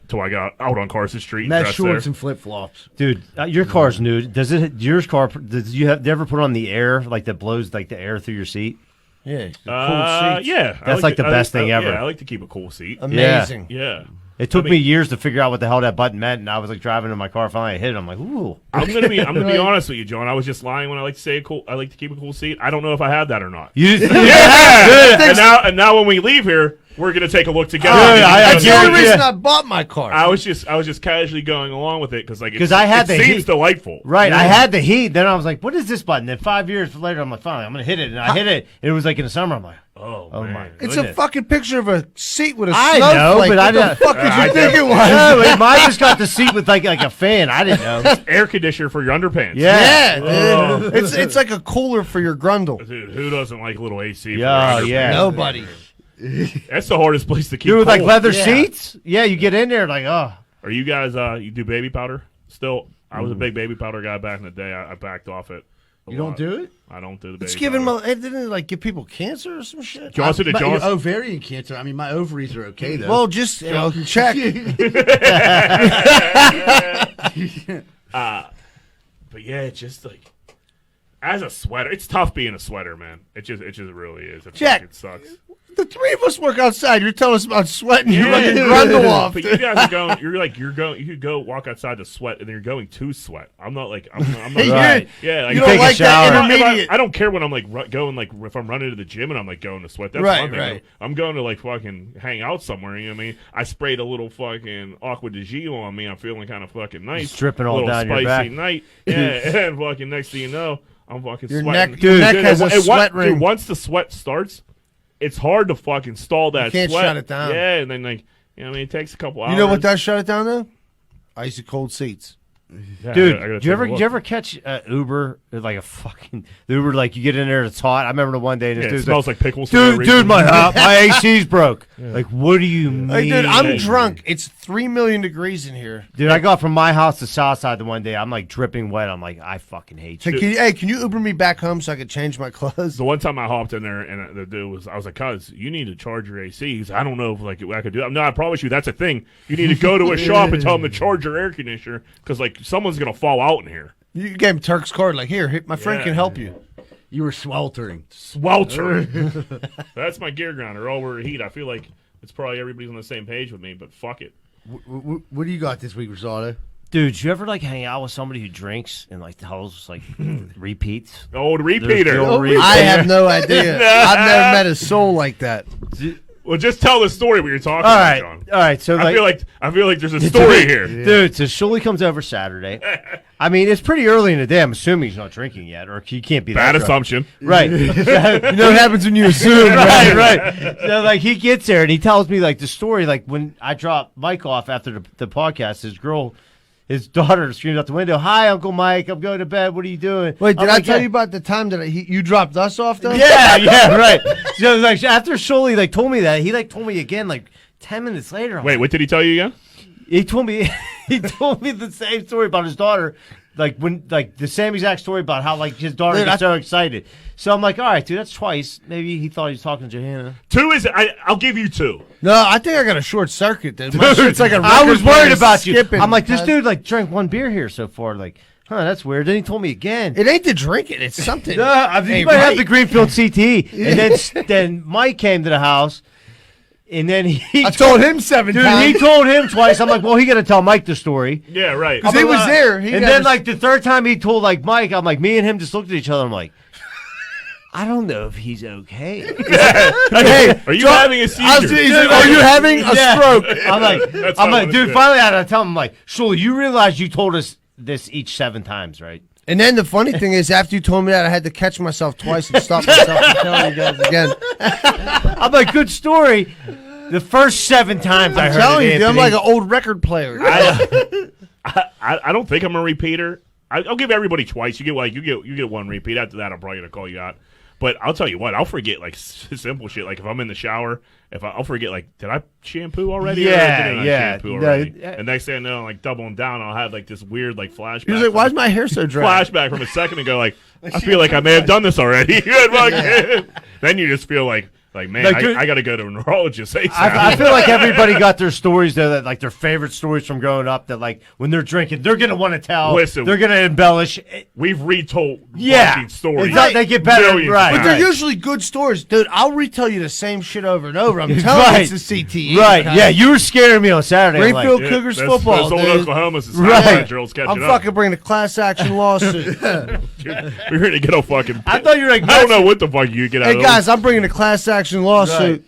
on Carson Street. And Mesh dress shorts there? and flip flops. Dude, your car's new. Does it? Your car? Does you ever put on the air like that blows like the air through your seat? Yeah, cool seats. Yeah, That's like the best thing ever. Yeah, I like to keep a cool seat. Amazing. Yeah. It took me years to figure out what the hell that button meant, and I was like driving in my car. Finally, I hit it. I'm like, ooh. I'm gonna be honest with you, John. I was just lying when I like to say I like to keep a cool seat. I don't know if I have that or not. You, Yeah. and now when we leave here, we're gonna take a look together. That's the only reason yeah. I bought my car. I was just casually going along with it because like 'Cause I had it the seems heat. delightful. Right, I had the heat. Then I was like, "What is this button?" Then 5 years later, I'm like, "Finally, I'm gonna hit it." And I hit it. And it was like in the summer. I'm like, Oh "Oh man. my!" It's a goodness. fucking picture of a seat with a I snowflake. know, but what I the don't- fuck did I you think it was? No, mine just got the seat with like a fan. I didn't know. Air conditioner for your underpants. Yeah. Yeah, dude. It's like a cooler for your grundle. Dude, who doesn't like a little AC? for Yeah, your yeah. underpants? Nobody. That's the hardest place to keep. Dude, with like cold. leather Yeah. seats. Yeah, you get in there like, oh. Are you guys? You do baby powder still? I was a big baby powder guy back in the day. I backed off it. You don't do it? I don't do the baby It's giving powder. didn't it like give people cancer or some shit? Johnson and My- Johnson. ovarian cancer. I mean, my ovaries are okay though. Well, just check. But yeah, it's just like as a sweater, it's tough being a sweater, man. It just really is. It Jack. fucking sucks. The three of us work outside. You're telling us about sweating. You're Yeah. running grundle off. But you guys are going. You're going. You could go walk outside to sweat, and then you're going to sweat. I'm not like. I'm not. Right. Yeah. Like, You take don't a like that shower. intermediate. I don't care when I'm like going like if I'm running to the gym and I'm like going to sweat. That's Right, one thing. right. I'm going to like fucking hang out somewhere. You know what I mean? I sprayed a little fucking aqua de Gio on me. I'm feeling kind of fucking nice. It's dripping all a little down your spicy back. night. Yeah. And fucking next thing you know, I'm fucking Your sweating. neck- your neck has a and sweat ring. Dude, once the sweat starts, it's hard to fucking stall that can't sweat. shut it down. Yeah, and then like you know, what I mean, it takes a couple hours. You know what does shut it down though? Icy cold seats. Yeah, Dude, I gotta do you take a ever look. catch Uber? Like a fucking the Uber, like you get in there, it's hot. I remember the one day, this Yeah, it dude's smells like pickles. for no dude, reason. dude, my AC's broke. Like, what do you mean? Hey, dude, I'm drunk. It's 3 million degrees in here. Dude, I got from my house to Southside the one day. I'm like dripping wet. I'm like, I fucking hate you. Hey, can you Uber me back home so I can change my clothes? The one time I hopped in there and the dude was, I was like, "Cuz, you need to charge your AC." He's, I don't know if like I could do that. No, I promise you, that's a thing. You need to go to a shop and tell them to charge your air conditioner because like someone's gonna fall out in here. You gave him Turk's card. Like, here, my friend can help you. You were sweltering. Sweltering. That's my gear grounder. Over heat. I feel like it's probably everybody's on the same page with me, but fuck it. What do you got this week, Rosado? Dude, you ever like hang out with somebody who drinks and like tells like repeats? Old repeater. I have no idea. I've never met a soul like that. Well, just tell the story what you're talking All about, right, John. all right. So I feel like there's a story here. Dude. So Shuley comes over Saturday. I mean, it's pretty early in the day. I'm assuming he's not drinking yet, or he can't be that Bad drunk. assumption. Right. You know what happens when you assume. right. So like he gets there and he tells me like the story. Like when I dropped Mike off after the podcast, his daughter screams out the window, "Hi, Uncle Mike. I'm going to bed. What are you doing?" Wait, did I'm I like, tell "Yeah." you about the time that you dropped us off, though? Yeah, right. So like after Shuley like told me that, he like told me again like 10 minutes later. Wait, what did he tell you again? He told me the same story about his daughter, like the same exact story about how like his daughter gets so excited. So I'm like, all right, dude, that's twice. Maybe he thought he was talking to Johanna. 2 is I'll give you 2. No, I think I got a short circuit. Dude. My shit's like a I was record worried player about skipping. you. I'm like, this dude like drank 1 beer here so far. Like, that's weird. Then he told me again. It ain't the drinking. It's something. No, I mean, Hey, you might have right. the Greenfield CT. And then Mike came to the house, and then I told him 7 Dude, times. he told him twice. I'm like, well, he got to tell Mike the story. Yeah, right. Because he was there. And then, like, the third time he told, like, Mike, I'm like, me and him just looked at each other. I'm like, I don't know if he's okay. Hey, Are you having a seizure? Are you having a stroke? I'm like, That's how I dude, understand. finally I had to tell him, I'm like, Shuley, you realize you told us this each 7 times, right? And then the funny thing is, after you told me that, I had to catch myself twice and stop myself from telling you guys again. I'm like, good story. The first 7 times I I'm heard telling it, you, dude, I'm Anthony. like an old record player. I don't think I'm a repeater. I'll give everybody twice. You get 1 repeat. After that, I'm probably gonna call you out. But I'll tell you what, I'll forget like simple shit. Like if I'm in the shower, I'll forget like, did I shampoo already? Yeah, or did I yeah. Shampoo No, already? yeah. And next thing I know, I'm like doubling down. I'll have like this weird like flashback. He was like, "Why's my hair so dry?" flashback from a second ago? Like I feel like I may have done this already. Then you just feel like man, Like, dude, I got to go to a neurologist. I feel like everybody got their stories though, that like their favorite stories from growing up, that like when they're drinking, they're gonna want to tell. Listen, they're gonna embellish. We've retold Yeah, fucking stories. It's not- they get better, millions of right? But times. they're usually good stories, dude. I'll retell you the same shit over and over. I'm telling Right. you, it's the CTE. Right? guys. Yeah, you were scaring me on Saturday. I'm Greenfield like, Cougars those football, old dude. Oklahomas is Right. drills catching I'm up. fucking bringing a class action lawsuit. We're gonna get a fucking. I thought you were like, I don't know what the fuck you get out Hey of guys, I'm bringing a class action lawsuit.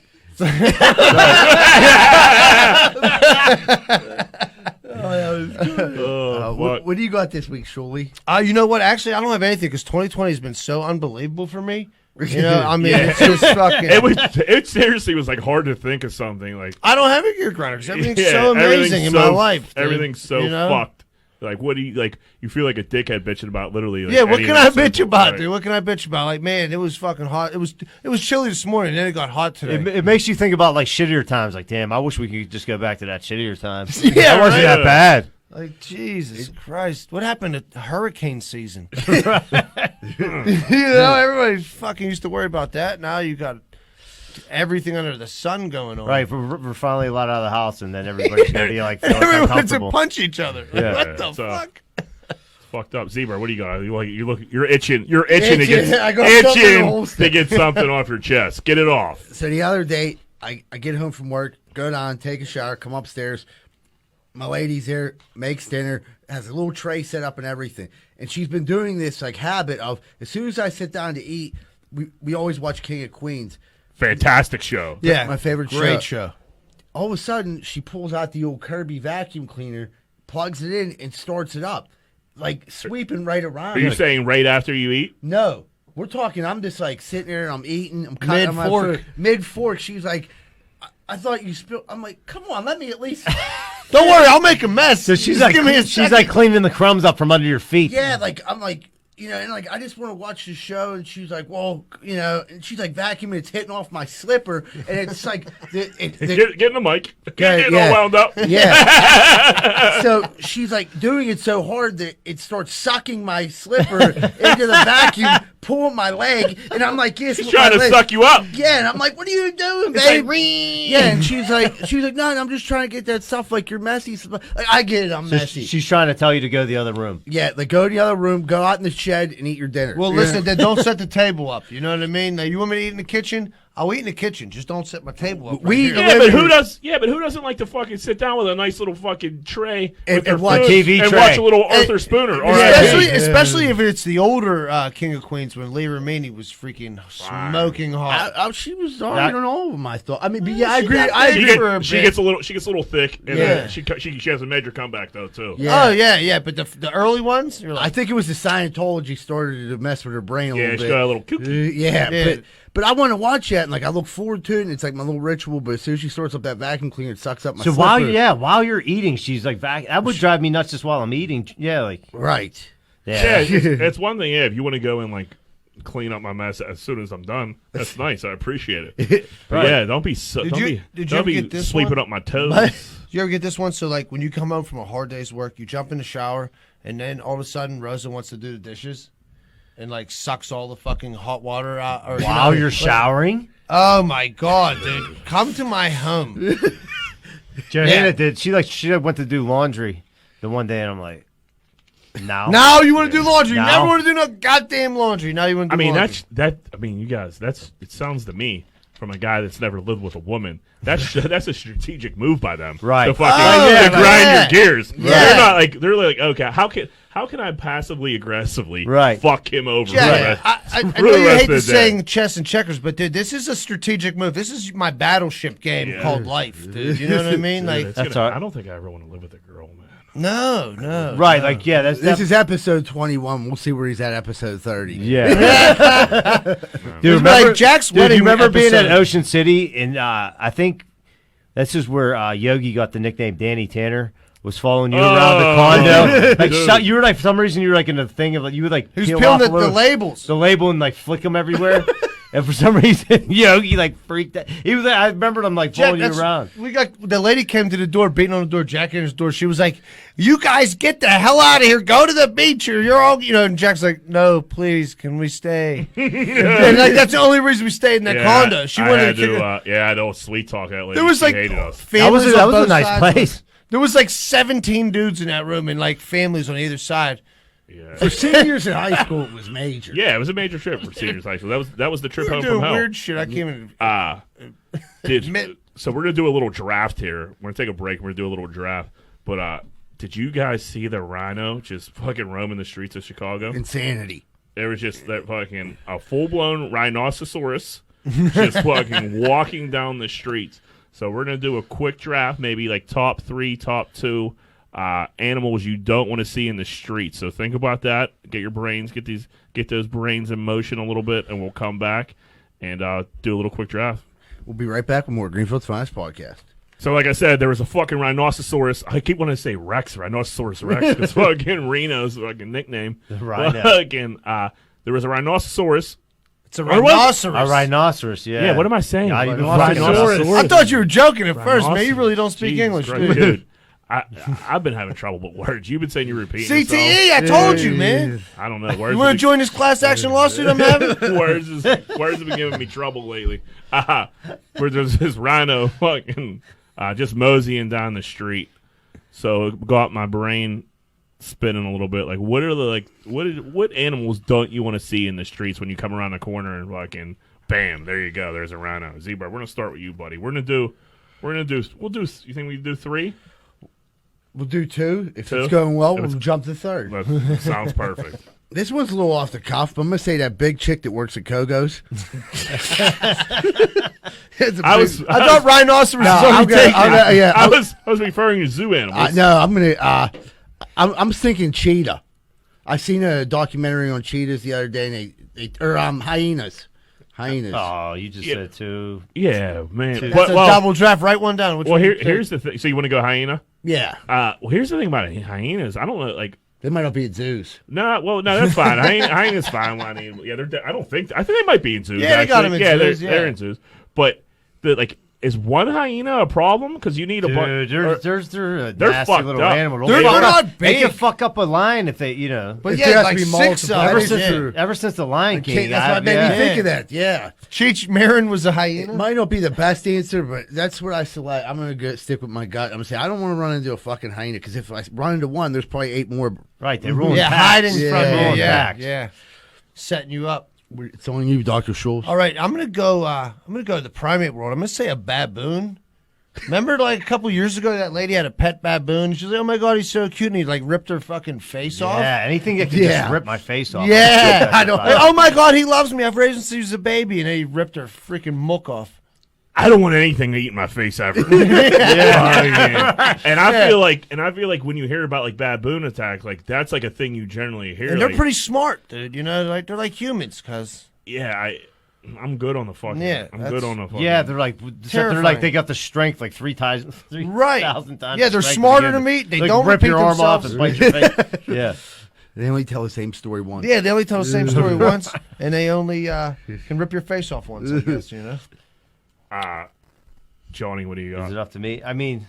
What do you got this week, Shuley? You know what? Actually, I don't have anything because 2020 has been so unbelievable for me. You know, I mean, it's just fucking. It seriously was like hard to think of something like. I don't have a gear grinder 'cause everything's Yeah, so amazing everything's in so- my life. dude. Everything's so You know? fucked. Like, what do you like? You feel like a dickhead bitching about literally. Like, Yeah, what any can of I that bitch stuff. about, Right. dude? What can I bitch about? Like, man, it was fucking hot. It was chilly this morning, and then it got hot today. it makes you think about like shittier times. Like, damn, I wish we could just go back to that shittier time. Yeah, that wasn't right. that bad. Like, Jesus Christ. What happened to hurricane season? You know, everybody fucking used to worry about that. Now you got everything under the sun going on. Right, we're finally allowed out of the house, and then everybody's gonna be like, feeling Everyone wants to uncomfortable. punch each other. Yeah. What the So- fuck? Fucked up, Zebra. What do you got? You're itching. You're itching to Itching. get I got something in the holster. to get something off your chest. Get it off. So the other day, I get home from work, go down, take a shower, come upstairs. My lady's there, makes dinner, has a little tray set up and everything. And she's been doing this like habit of as soon as I sit down to eat, we always watch King of Queens. Fantastic show. Yeah, my favorite great show. show. All of a sudden, she pulls out the old Kirby vacuum cleaner, plugs it in, and starts it up, like sweeping right around. Are you saying right after you eat? No, we're talking. I'm just like sitting there, and I'm eating. I'm cutting Mid-fork. Mid fork. She's like, I thought you spilled. I'm like, come on, let me at least. Don't worry, I'll make a mess. So she's Just like, give me a she's second. like cleaning the crumbs up from under your feet. Yeah, like I'm like, you know, and like I just want to watch the show, and she's like, well, you know, and she's like vacuuming, it's hitting off my slipper, and it's like, Get in the mic. Okay, Get yeah. all wound up. yeah. So she's like doing it so hard that it starts sucking my slipper into the vacuum, pulling my leg, and I'm like, yes, He's trying to suck you up. Yeah, and I'm like, what are you doing, It's babe? like, Yeah, and she's like, no, I'm just trying to get that stuff. Like, you're messy. Like, I get it, I'm messy. She's trying to tell you to go to the other room. Yeah, like go to the other room, go out in the shed, and eat your dinner. Well, listen, then don't set the table up. You know what I mean? Now, you want me to eat in the kitchen? I'll eat in the kitchen. Just don't set my table up. We- right here. Yeah, but who does? Yeah, but who doesn't like to fucking sit down with a nice little fucking tray And- with their and watch food TV and tray. watch a little Arthur Spooner? Or Especially if it's the older King of Queens when Lee Remini was freaking smoking hot. she was alright on all of them. I thought. I mean, but yeah, I she agree. got I big agree. for a she bit. gets a little thick, and Yeah. then she has a major comeback though too. Yeah. Oh yeah, but the early ones, you're I like, think it was the Scientology started to mess with her brain a Yeah, little she bit. got a little kooky. Yeah, Yeah. but I want to watch that, and like I look forward to it, and it's like my little ritual. But as soon as she sorts up that vacuum cleaner, it sucks up my. So slipper. while you're eating, she's like, that would drive me nuts just while I'm eating. Yeah, like, Right. Yeah, it's one thing. Yeah, if you want to go and like clean up my mess as soon as I'm done, that's nice. I appreciate it. But yeah, don't be Did you don't ever be get this sleeping one? up my toes. Did you ever get this one? So like when you come home from a hard day's work, you jump in the shower, and then all of a sudden Rosa wants to do the dishes, and like sucks all the fucking hot water out. Or, while you're showering. Oh my god, dude! Come to my home. Johanna did. She went to do laundry the one day, and I'm like, no. Now you want to do laundry? You No. never want to do no goddamn laundry. Now you want to do laundry. You guys, it sounds to me from a guy that's never lived with a woman. That's a strategic move by them, Right. To fucking yeah, to grind yeah. your gears. Yeah. They're like, okay, how can I passively aggressively Right. fuck him over? Yeah, for the I for know the you rest hate of the the day? saying chess and checkers, but dude, this is a strategic move. This is my battleship game Yeah. called life, dude. You know what I mean? Dude, Like, it's That's gonna- all right. I don't think I ever want to live with a girl, man. no. Right, like, yeah, that's This is episode 21. We'll see where he's at episode 30. yeah. Dude, like Jack's dude, wedding you remember being episode. at Ocean City, and I think this is where Yogi got the nickname Danny Tanner. Was following you around the condo. Like, Dude. you were like, for some reason, you were like in the thing of like, you would like He was peel peeling off the a little- labels. the label and like flick them everywhere. And for some reason, Yogi like freaked out. He was like, I remembered him like Jack, pulling you that's- around. We got the lady came to the door, beating on the door. Jack in his door. She was like, "You guys get the hell out of here. Go to the beach, or you're all." And Jack's like, "No, please, can we stay?" and like that's the only reason we stayed in that condo. She I wanted had to. Kick her. I had to sweet talk that lady. There was She like hated us. families That on was a both nice sides. place. There was like 17 dudes in that room and like families on either side. Yeah. For seniors in high school, it was major. Yeah, it was a major trip for seniors high school. That was the trip We were home doing from hell. weird shit. I can't even. So we're gonna do a little draft here. We're gonna take a break. We're gonna do a little draft. But did you guys see the rhino just fucking roaming the streets of Chicago? Insanity. There was just that fucking a full blown rhinoceros just fucking walking down the streets. So we're gonna do a quick draft, maybe like top 3, top 2 animals you don't want to see in the streets. So think about that. Get your brains, get those brains in motion a little bit, and we'll come back and do a little quick draft. We'll be right back with more Greenfield's Finest podcast. So like I said, there was a fucking rhinoceros. I keep wanting to say Rex, Rhinoceros Rex, because fucking Reno's fucking nickname. Rhino. Fucking, there was a rhinoceros. It's a Or what? rhinoceros. A rhinoceros, yeah. Yeah, what am I saying? Yeah, you've been Rhinoceros. fucking I thought you were joking at first, man. You really don't speak Jesus English, Christ, dude. dude. I've been having trouble with words. You've been saying you're repeating CTE, yourself. I told you, man. I don't know. Words You want to join this class action lawsuit I'm having? words have been giving me trouble lately. Where there's this rhino fucking just moseying down the street. So it got my brain spinning a little bit. Like, what are the what animals don't you want to see in the streets when you come around the corner and fucking bam, there you go. There's a rhino. Zebra. We're gonna start with you, buddy. We'll do. You think we can do 3? We'll do 2. If 2? it's going well, If we'll it's- jump to 3rd. That sounds perfect. This one's a little off the cuff, but I'm going to say that big chick that works at Kogo's. I thought rhinoceros was I'm already gonna- taken. I I was referring to zoo animals. no, I'm going to. I'm thinking cheetah. I seen a documentary on cheetahs the other day, and or hyenas. Hyenas. Oh, you just Yeah. said 2. Yeah, man. That's That's a double draft. Write one down. Which one you pick? Here's the thing. So you want to go hyena? Yeah, Well, here's the thing about hyenas. I don't know, like, they might not be at zoos. no, that's fine. Hyenas fine. I mean, yeah, I think they might be in zoos. Yeah, they got 'em in yeah, zoos, they're yeah. in zoos. But it's is one hyena a problem? Because you need a bunch. Dude, they're a they're nasty fucked little up. animal. They're not They big. can fuck up a lion if they, But If yeah, there has like to be 6 of multiple- them. ever since the Lion King. That's what made me think of that. Yeah. Cheech Marin was a It hyena. might not be the best answer, but that's what I select. I'm going to stick with my gut. I'm going to say I don't want to run into a fucking hyena because if I run into one, there's probably 8 more. Right, they ruin Yeah, packs. hiding in front of Yeah, you. yeah. Yeah, setting you up. It's on you, Dr. Schultz. All right, I'm gonna go to the primate world. I'm gonna say a baboon. Remember, like a couple years ago, that lady had a pet baboon. She's like, "Oh my god, he's so cute," and he like ripped her fucking face off. Yeah, anything that can Yeah. just rip my face off. Yeah, I know. Like, oh my god, he loves me. I've raised him since he was a baby, and then he ripped her freaking muck off. I don't want anything to eat in my face ever. And I feel like when you hear about like baboon attacks, like that's like a thing you generally hear. And they're like, pretty smart, dude. You know, like they're like humans, cuz. Yeah, I'm good on the fucking. Yeah, I'm good on the fucking. Yeah, they're like Terrifying. they got the strength like 3,000 Right. times. Yeah, they're the strength smarter to than me. begin They with. don't rip repeat your arm off themselves. and bite your face. Yeah. They only tell the same story once. Yeah, they only tell the same story once, and they only can rip your face off once, I guess, you know? Johnny, what do you Is it got? up to me? I mean,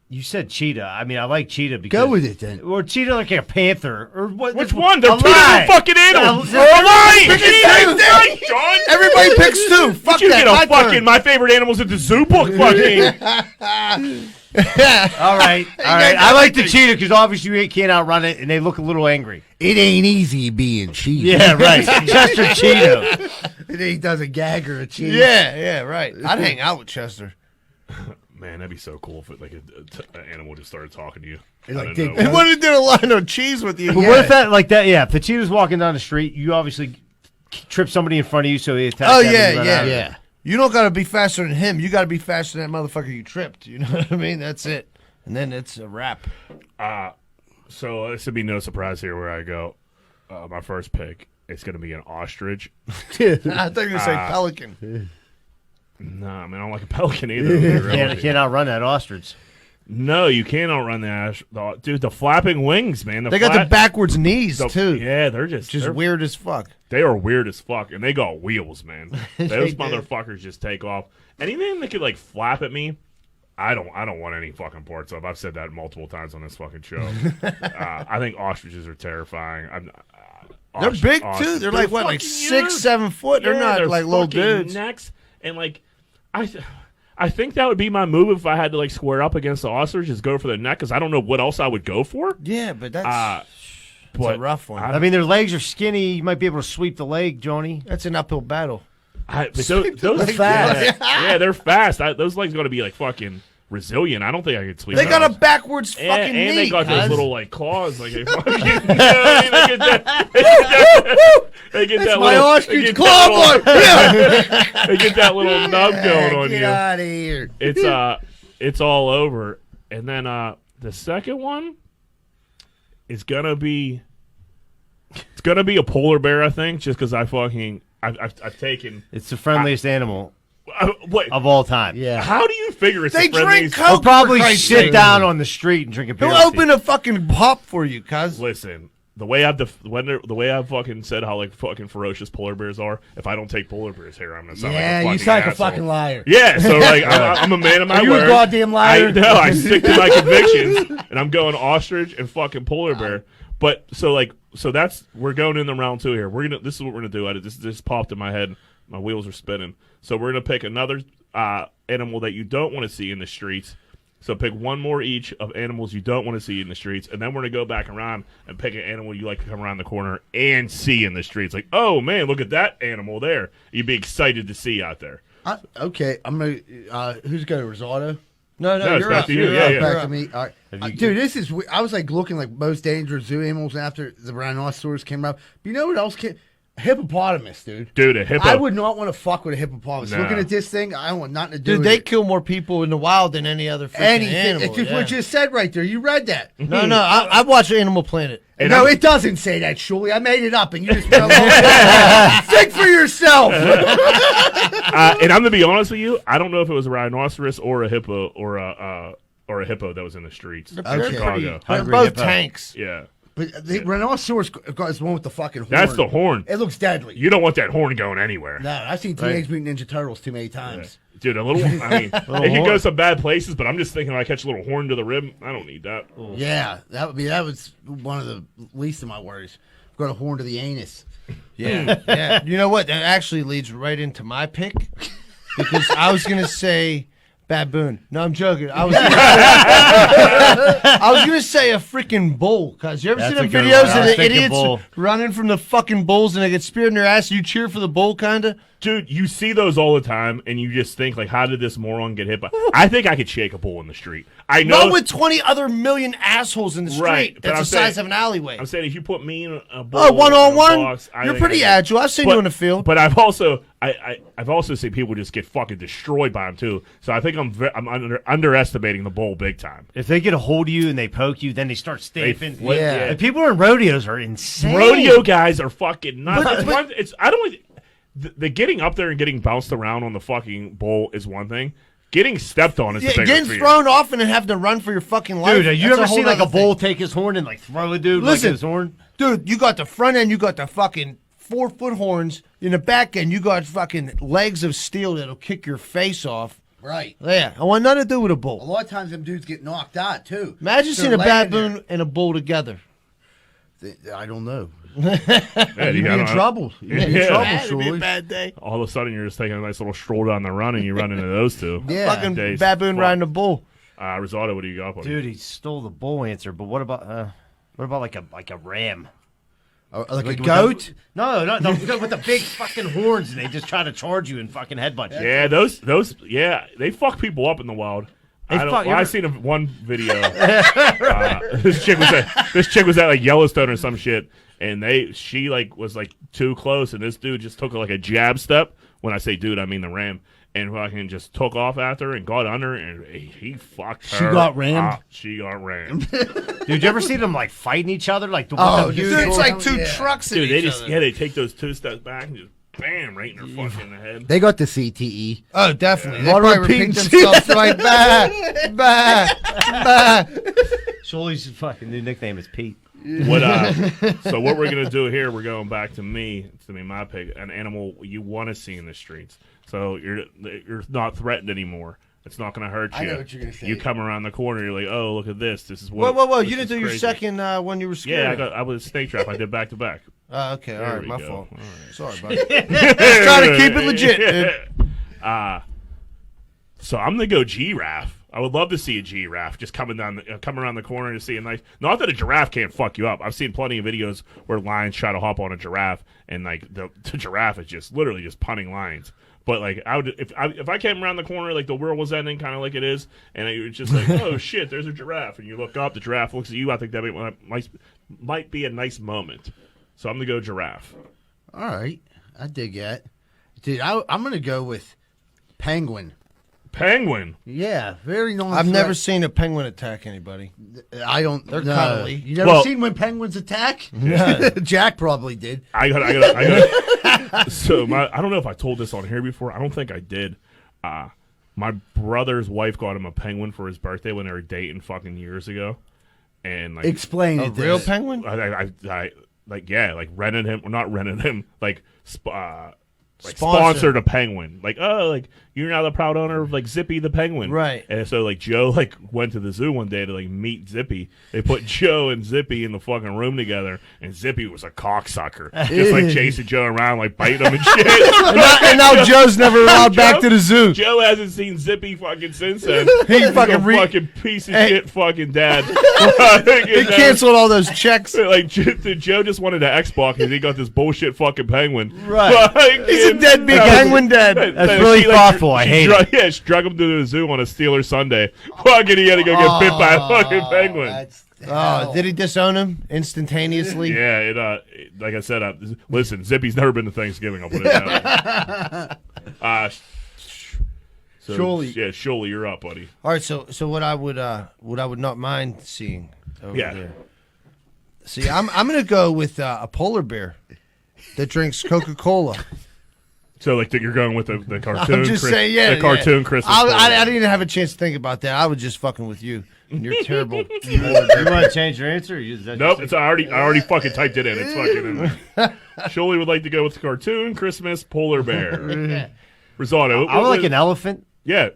you said cheetah. I mean, I like cheetah because Go with it then. Or cheetah like a panther or what? Which one? They're A two different lion. fucking animals. Yeah, Or a lion. pick a Jesus thing. Christ, John. Everybody picks 2. Fuck You that. get a My fucking turn. my favorite animals at the zoo book fucking. All right, all right. I like the cheetah because obviously you can't outrun it, and they look a little angry. It ain't easy being cheese. Yeah, right. Chester Cheetah. It ain't does a gag or a cheese. Yeah, right. I'd hang out with Chester. Man, that'd be so cool if it, like an animal just started talking to you. It's like I don't Dick- know. He wanted to do a line of cheese with you. But what if that, like that? Yeah, if the cheetah's walking down the street, you obviously trip somebody in front of you, so he attacks. Oh, them yeah, and run yeah. out. Yeah. You don't got to be faster than him. You got to be faster than that motherfucker you tripped. You know what I mean? That's it. And then it's a wrap. So this would be no surprise here where I go. My first pick is going to be an ostrich. I thought you were going to say pelican. Nah, I mean I don't like a pelican either. Can't outrun that ostrich. No, you can't outrun dude. The flapping wings, man. They got the backwards knees, too. Yeah, they're just Weird as fuck. They are weird as fuck, and they got wheels, man. Those motherfuckers just take off. Anything that could like flap at me, I don't want any fucking parts of. I've said that multiple times on this fucking show. I think ostriches are terrifying. They're big, too. They're like, what, like fucking 6, huge. 7 foot? They're not they're like little fucking dudes. necks, and like I think that would be my move if I had to like square up against the ostrich, is go for the neck, because I don't know what else I would go for. Yeah, but that's But a rough one. I mean, their legs are skinny. You might be able to sweep the leg, Johnny. That's an uphill battle. But those fast. Yeah, they're fast. Those legs got to be like fucking resilient. I don't think I could sleep. They got a those. backwards fucking and knee. they got those cuz. little like claws, like they fucking. You know what I mean? They get that My little. ostrich claw boy. They get that little nub going on Get you. out of here. It's all over. And then the second one is gonna be. It's gonna be a polar bear, I think, just because I've taken. It's the friendliest animal What? of all time. Yeah. How do you figure it's They the friendliest? drink Coke. He'll probably For Christ's sit sake. down on the street and drink a beer. He'll open a fucking pop for you, cuz. Listen, the way I've fucking said how like fucking ferocious polar bears are. If I don't take polar bears here, I'm gonna sound Yeah, like a you fucking sound like a asshole. fucking liar. Yeah, so like I'm a man of my Are you word. a goddamn liar? I stick to my convictions, and I'm going ostrich and fucking polar bear. But so that's we're going in the round 2 here. This is what we're gonna do. This just popped in my head. My wheels are spinning. So we're gonna pick another animal that you don't want to see in the streets. So pick one more each of animals you don't want to see in the streets, and then we're gonna go back around and pick an animal you like to come around the corner and see in the streets. Like, oh man, look at that animal there. You'd be excited to see out there. Okay, I'm gonna. Who's got a risotto? No, No, it's you're back up. to you. You're Yeah, up. yeah. Back You're to up. me. All right. Dude, this is. I was like looking like most dangerous zoo animals after the rhinoceros came out. But you know what else came? Hippopotamus, dude. Dude, a hippo. I would not want to fuck with a hippopotamus. Nah. Looking at this thing, I don't want nothing to do Dude, with they it. kill more people in the wild than any other freaking Anything. animal. It's just yeah. what you said right there. You read that. No, I watched Animal Planet. And No, I'm- it doesn't say that, Shuley. I made it up, and you just went along. Think for yourself. And I'm gonna be honest with you. I don't know if it was a rhinoceros or a hippo or a hippo that was in the streets of Okay. Chicago. They're Hungry both hippo. tanks. Yeah, But the rhinoceros is the one with the fucking horn. that's the horn. It looks deadly. You don't want that horn going anywhere. No, I've seen Teenage Mutant Ninja Turtles too many times. Dude, a little. I mean, it can go some bad places, but I'm just thinking, I catch a little horn to the rib. I don't need that. Yeah, that was one of the least of my worries. Got a horn to the anus. Yeah, yeah. You know what? That actually leads right into my pick because I was gonna say baboon. No, I'm joking. I was gonna say a freaking bull. Cause you ever That's seen the a good videos one. I of was the thinking idiots bull. running from the fucking bulls and they get speared in their ass? You cheer for the bull, kinda. Dude, you see those all the time, and you just think, like, how did this moron get hit by? I think I could shake a bull in the street. I know. Not with 20 other million assholes in the street. Right, but That's I'm the size saying- of an alleyway. I'm saying if you put me in a bull, Oh, one-on-one? in a box, I You're think pretty I could- agile. I've seen you in the field. But I've also seen people just get fucking destroyed by them too. So I think I'm underestimating the bull big time. If they get a hold of you and they poke you, then they start stamping. flip, yeah. The people in rodeos are insane. Rodeo guys are fucking nuts. I don't. The getting up there and getting bounced around on the fucking bull is one thing. Getting stepped on is the bigger Getting fear. thrown off and then having to run for your fucking life. Dude, have you that's ever whole seen like a other thing. bull take his horn and like throw a dude Listen. like his horn? Dude, you got the front end, you got the fucking 4-foot horns. In the back end, you got fucking legs of steel that'll kick your face off. Right. Yeah, I want nothing to do with a A bull. lot of times them dudes get knocked out too. Imagine They're seeing a laying baboon and a bull together. there. I don't know. Yeah, You'd be in trouble. You'd be in Yeah. trouble, That'd be a surely. bad day. All of a sudden, you're just taking a nice little stroll down the run, and you run into those two. Yeah. Fucking Days. baboon Fuck. riding a bull. Risotto, what do you got? Buddy? Dude, he stole the bull answer. But what about like a ram? Like a With goat? No, with the big fucking horns, and they just try to charge you and fucking headbutt you. Yeah, those, they fuck people up in the wild. I seen one video. This chick was at like Yellowstone or some shit, and she was too close, and this dude just took like a jab step. When I say dude, I mean the ram, and fucking just took off after her and got under, and he fucked her. She got rammed? She got rammed. Dude, you ever see them like fighting each other? Like the Oh, with the dude, huge It's horn? like two Yeah. trucks in Dude, they each just other. they take those 2 steps back and just bam right in her fucking head. They got the CTE. Oh, definitely. They Lot of probably repeating repeat themselves right back, back. Shirley's fucking new nickname is Pete. So what we're gonna do here? We're going back to me. To me, my pick, an animal you want to see in the streets. So you're not threatened anymore. It's not gonna hurt you. I know what you're gonna say. You come around the corner, you're like, oh, look at this. This is what. Whoa. this You didn't is do your crazy. second when you were scared. Yeah, I was snake trap. I did back to back. Oh, okay. There All right. we My go. fault. All right. Sorry, buddy. Just trying to keep it legit, dude. So I'm gonna go giraffe. I would love to see a giraffe just coming around the corner to see a nice. Not that a giraffe can't fuck you up. I've seen plenty of videos where lions try to hop on a giraffe, and like the giraffe is just literally just punning lions. But like I would, if I came around the corner like the world was ending, kind of like it is, and it was just like, oh shit, there's a giraffe, and you look up, the giraffe looks at you. I think that might be a nice moment. So I'm gonna go giraffe. All right. I dig that. Dude, I'm going to go with penguin. Penguin. Yeah, very non. I've never seen a penguin attack anybody. I don't. They're no. cuddly. You never Well- seen when penguins attack? No. Jack probably did. I got. So I don't know if I told this on here before. I don't think I did. My brother's wife got him a penguin for his birthday when they were dating fucking years ago, and like Explain A it. real this. penguin? I rented him. Well, not rented him. Sponsor. Sponsored a penguin. Like, oh, like you're now the proud owner of like Zippy the penguin, Right. And so like Joe like went to the zoo one day to like meet Zippy. They put Joe and Zippy in the fucking room together, and Zippy was a cocksucker, just like chasing Joe around, like biting him and shit. And now Joe's never allowed back to the zoo. Joe hasn't seen Zippy fucking since then. He He's fucking a fucking piece of Hey. shit fuking dad. They canceled all those checks. Like Joe just wanted an Xbox because he got this bullshit fucking penguin. Right. Like, He's a deadbeat penguin dad. That's really thoughtful. I hate it. Yeah, she drug him to the zoo on a Steelers Sunday. Fucking, he had to go get bit by a fucking penguin. That's Oh, did he disown him instantaneously? Yeah, like I said, listen, Zippy's never been to Thanksgiving. I'll put it down. Surely. Yeah, surely you're up, buddy. All right, so what I would not mind seeing over Yeah. there. See, I'm gonna go with a polar bear that drinks Coca-Cola. So, like, you're going with the cartoon. I'm just saying, yeah, the cartoon Christmas. I didn't even have a chance to think about that. I was just fucking with you and your terrible. You want to change your answer? Or is that Nope, just- I already fucking typed it in. It's fucking in there. Shirley would like to go with the cartoon Christmas polar bear. Risotto. I would like an elephant. Yeah.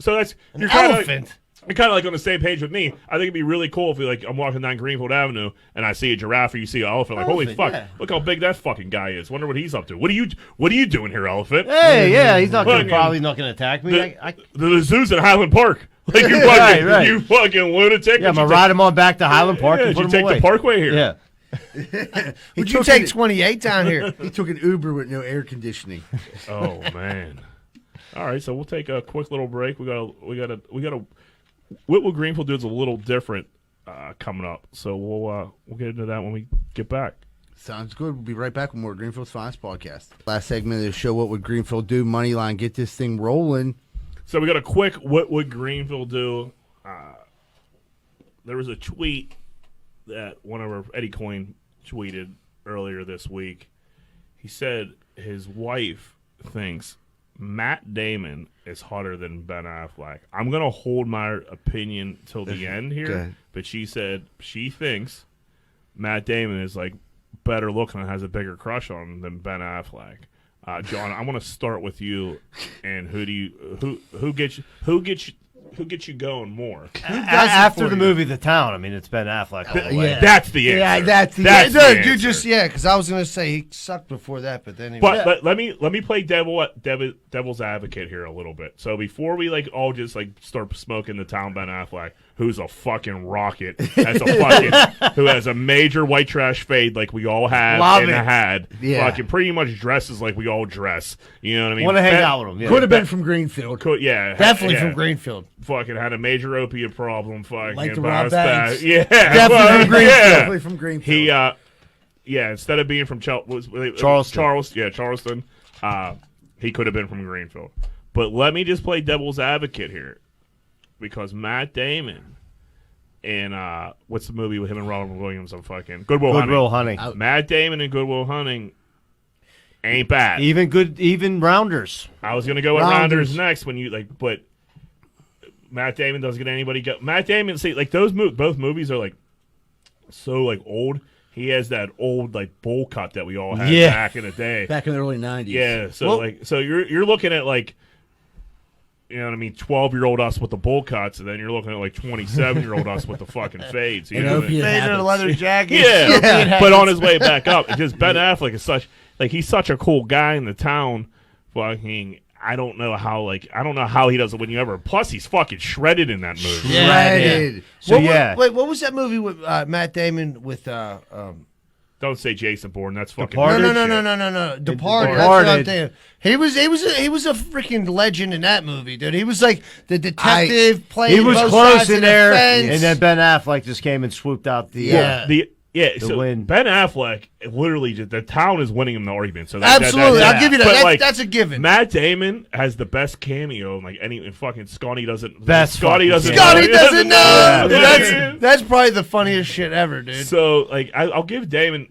So that's An elephant. You're kind of like on the same page with me. I think it'd be really cool if I'm walking down Greenfield Avenue and I see a giraffe or you see an elephant. Like, holy fuck! yeah. Look how big that fucking guy is. Wonder what he's up to. What are you doing here, elephant? Hey, yeah, he's not Fucking- probably not gonna attack me. The zoo's at Highland Park. Like you fucking, Right. you fucking lunatic. Yeah, I'm gonna ride him on back to Highland Park Yeah, and put you him take away. the Parkway here. Yeah. Would you take 28 down here? He took an Uber with no air conditioning. Oh man. All right, so we'll take a quick little break. We got a. What will Greenfield do is a little different coming up. So we'll get into that when we get back. Sounds good. We'll be right back with more Greenfield's Finest podcast. Last segment of the show, what would Greenfield do? Moneyline, get this thing rolling. So we got a quick what would Greenfield do? There was a tweet that one of our Eddie Coyne tweeted earlier this week. He said his wife thinks Matt Damon is hotter than Ben Affleck. I'm going to hold my opinion till the end here, but she said she thinks Matt Damon is like better looking and has a bigger crush on him than Ben Affleck. John, I want to start with you. And who gets you going more? After the movie The Town, I mean, it's Ben Affleck all the way. Yeah. That's the answer. Yeah, that's the That's answer. the Dude, you answer. just because I was gonna say he sucked before that, but then he But let me play devil's advocate here a little bit. So before we all just start smoking the town Ben Affleck, who's a fucking rocket, who has a major white trash fade like we all have Love and it. had, Yeah. fucking pretty much dresses like we all dress. You know what I mean? Want to hang out with him? Yeah. Could have been from Greenfield. definitely from Greenfield. Fucking had a major opiate problem. Fucking Like to bounced rob back. banks. Yeah, Definitely from Greenfield. yeah. Definitely from Greenfield. He instead of being from Charleston. Charleston, he could have been from Greenfield. But let me just play devil's advocate here, because Matt Damon in what's the movie with him and Robin Williams on fucking Goodwill Hunting. Matt Damon in Good Will Hunting ain't bad. Even Rounders. I was gonna go with Rounders. Rounders next when you but Matt Damon doesn't get anybody go. Matt Damon, see, both movies are so old. He has that old bowl cut that we all had Yeah. back in the day. Back in the early 90s. Yeah, so so you're looking at you know what I mean, 12-year-old us with the bowl cuts, and then you're looking at 27-year-old us with the fucking fades. You And know what I mean? opiate Faded habits. a leather jacket. Yeah, but on his way back up, because Ben Affleck is such he's such a cool guy in the town. Fucking, I don't know how he does it when you ever. Plus, he's fucking shredded in that movie. Shredded. So What was that movie with Matt Damon with Don't say Jason Bourne. That's fucking Departed? weird No. shit. Departed. That's what I'm thinking. He was a freaking legend in that movie, dude. He was like the detective playing. He was both close sides of in the there, fence. and then Ben Affleck just came and swooped out the. So win. Ben Affleck, literally, the town is winning him the argument. So Absolutely, I'll give you that. But, That's a given. Matt Damon has the best cameo. And fucking Scotty doesn't. Best Scotty fucking doesn't. Scotty doesn't know. Yeah. That's probably the funniest shit ever, dude. So I'll give Damon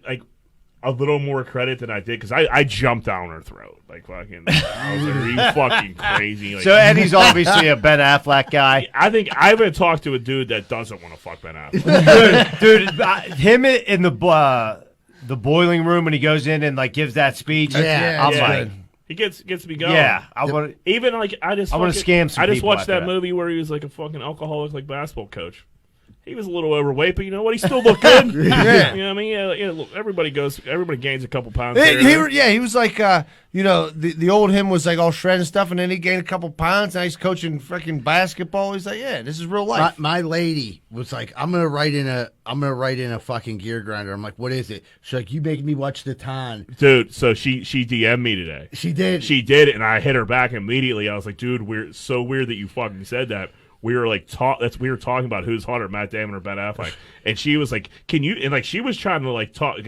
a little more credit than I did, because I jumped down her throat. Fucking, I was like, are you fucking crazy? So Eddie's obviously a Ben Affleck guy. I think I haven't talked to a dude that doesn't want to fuck Ben Affleck. dude, him in the boiling room when he goes in and gives that speech. Yeah, I'm yeah. like, He gets me going. yeah, I want to. Even I wanna fucking- scam some I just people watched after that that. movie where he was a fucking alcoholic basketball coach. He was a little overweight, but you know what? He still looked good. Yeah. You know what I mean? Yeah, look, everybody gains a couple pounds. here and He was like, the old him was all shredded and stuff, and then he gained a couple pounds. Now he's coaching freaking basketball. He's like, yeah, this is real life. My lady was like, I'm gonna write in a fucking gear grinder. I'm like, what is it? She's like, you making me watch the time. Dude, so she DM'd me today. She did. She did, and I hit her back immediately. I was like, dude, we're so weird that you fucking said that. We were we were talking about who's hotter, Matt Damon or Ben Affleck, and she was like, "Can you?" And she was trying to talk,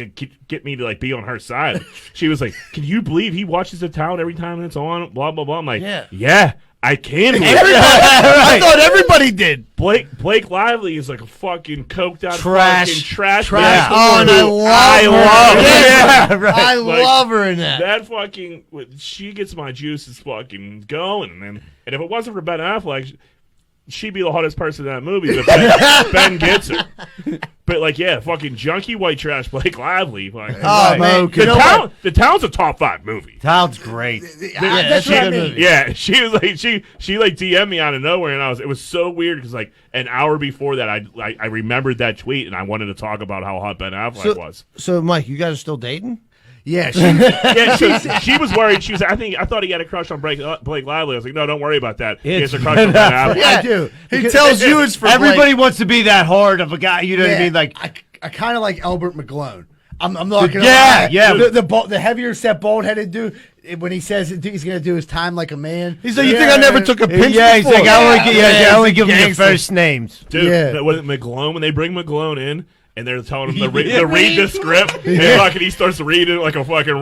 get me to be on her side. She was like, "Can you believe he watches The Town every time it's on?" Blah blah blah. I'm like, "Yeah, I can." Believe I thought everybody did. Blake Lively is a fucking coked out Trash. fucking trash. Trash. bag. Oh, and I love her. Yeah, right. I love her in that. That fucking, she gets my juices fucking going, and if it wasn't for Ben Affleck. she'd be the hottest person in that movie, but Ben gets her. But like, yeah, fucking junkie white trash Blake Lively. Like, Oh, man. the Town's a top 5 movie. Town's great. That's what I mean. Yeah, she was like she like DM'd me out of nowhere, and it was so weird because like an hour before that I remembered that tweet and I wanted to talk about how hot Ben Affleck was. So, Mike, you guys are still dating? Yeah, She was worried. She was. I thought he had a crush on Blake Lively. I was like, no, don't worry about that. He has a crush on Ben Affleck. I do. He tells you it's for Everybody Blake. wants to be that hard of a guy. You know what I mean? Like, I kind of like Albert McGlone. I'm not gonna Yeah, lie. yeah. The heavier set bald headed dude, when he says he's gonna do his time like a man. He's like, you think I never took a pinch yeah, he's before? like, I only give him your Gangster. first names. Dude, Yeah. when McGlone, when they bring McGlone in and they're telling him to read the script, and fucking he starts to read it like a fucking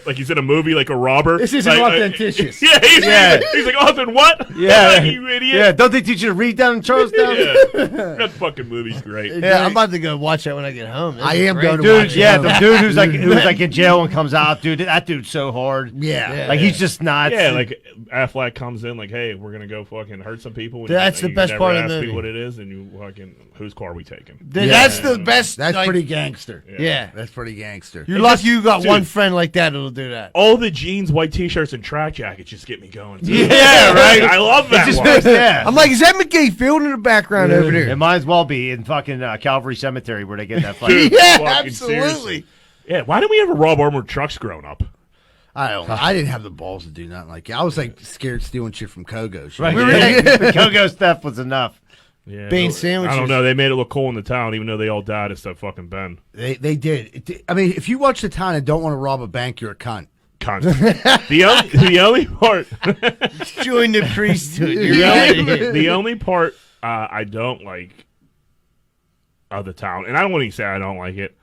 like he's in a movie like a robber. This isn't authenticious. He's like, then what? Yeah, you idiot. Yeah, don't they teach you to read down in Charlestown? Yeah. That fucking movie's great. Yeah, I'm about to go watch that when I get home. This I is am great. going to Dude, watch it. yeah, the dude who's like in jail and comes out, dude. That dude's so hard. Yeah. Like he's just not. Yeah, like Affleck comes in like, hey, we're gonna go fucking hurt some people. And That's the best never part of ask the me movie. what it is, and you fucking whose car we taking? That's the best. That's like, pretty gangster. Yeah. That's pretty gangster. You're lucky you got dude. one friend like that that'll do that. All the jeans, white t-shirts, and track jackets just get me going. Too. Yeah, right. I love that Just one. makes, yeah. I'm like, is that McGee Field in the background over It there? might as well be in fucking Calvary Cemetery where they get that fight. Dude, Yeah, fucking absolutely. seriously. Yeah, why didn't we ever rob armored trucks growing up? I don't. I didn't have the balls to do nothing like that. I was like scared stealing shit from Kogo's. Right. The Kogo stuff was enough. Yeah, Bean I sandwiches. don't know. They made it look cool in the town, even though they all died except fucking Ben. They did. I mean, if you watch the town and don't want to rob a bank, you're a cunt. Cunt. the only part. Join the priesthood. You're out of here. The only part I don't like of the town, and I don't want to say I don't like it.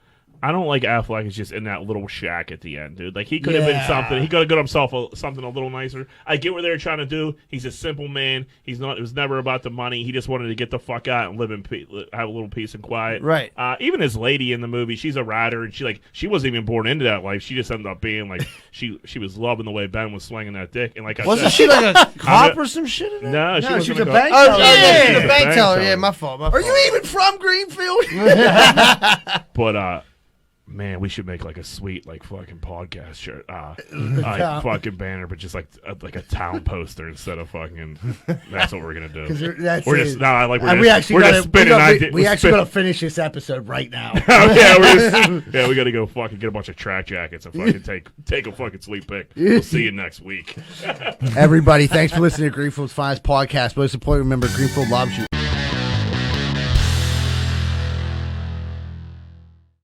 I don't like Affleck is just in that little shack at the end, dude. Like he could have been something. He could have got himself something a little nicer. I get what they're trying to do. He's a simple man. He's not. It was never about the money. He just wanted to get the fuck out and live in have a little peace and quiet. Right. Even his lady in the movie, she's a rider, and she wasn't even born into that life. She just ended up being like she was loving the way Ben was slinging that dick. And like I Wasn't said, she like a cop or some shit in that? No, she was she's a go, bank Oh, teller. yeah, she's the a bank bank teller. teller. Yeah, my fault. Are you even from Greenfield? But man, we should make like a sweet like fucking podcast shirt, fucking banner, but just like a town poster instead of fucking. That's what we're gonna do. We're just we actually just spinning ideas. We actually gotta finish this episode right now. Yeah, we gotta go fucking get a bunch of track jackets and fucking take a fucking sleep pic. We'll see you next week. Everybody, thanks for listening to Greenfield's Finest Podcast. Most importantly, remember Greenfield loves you.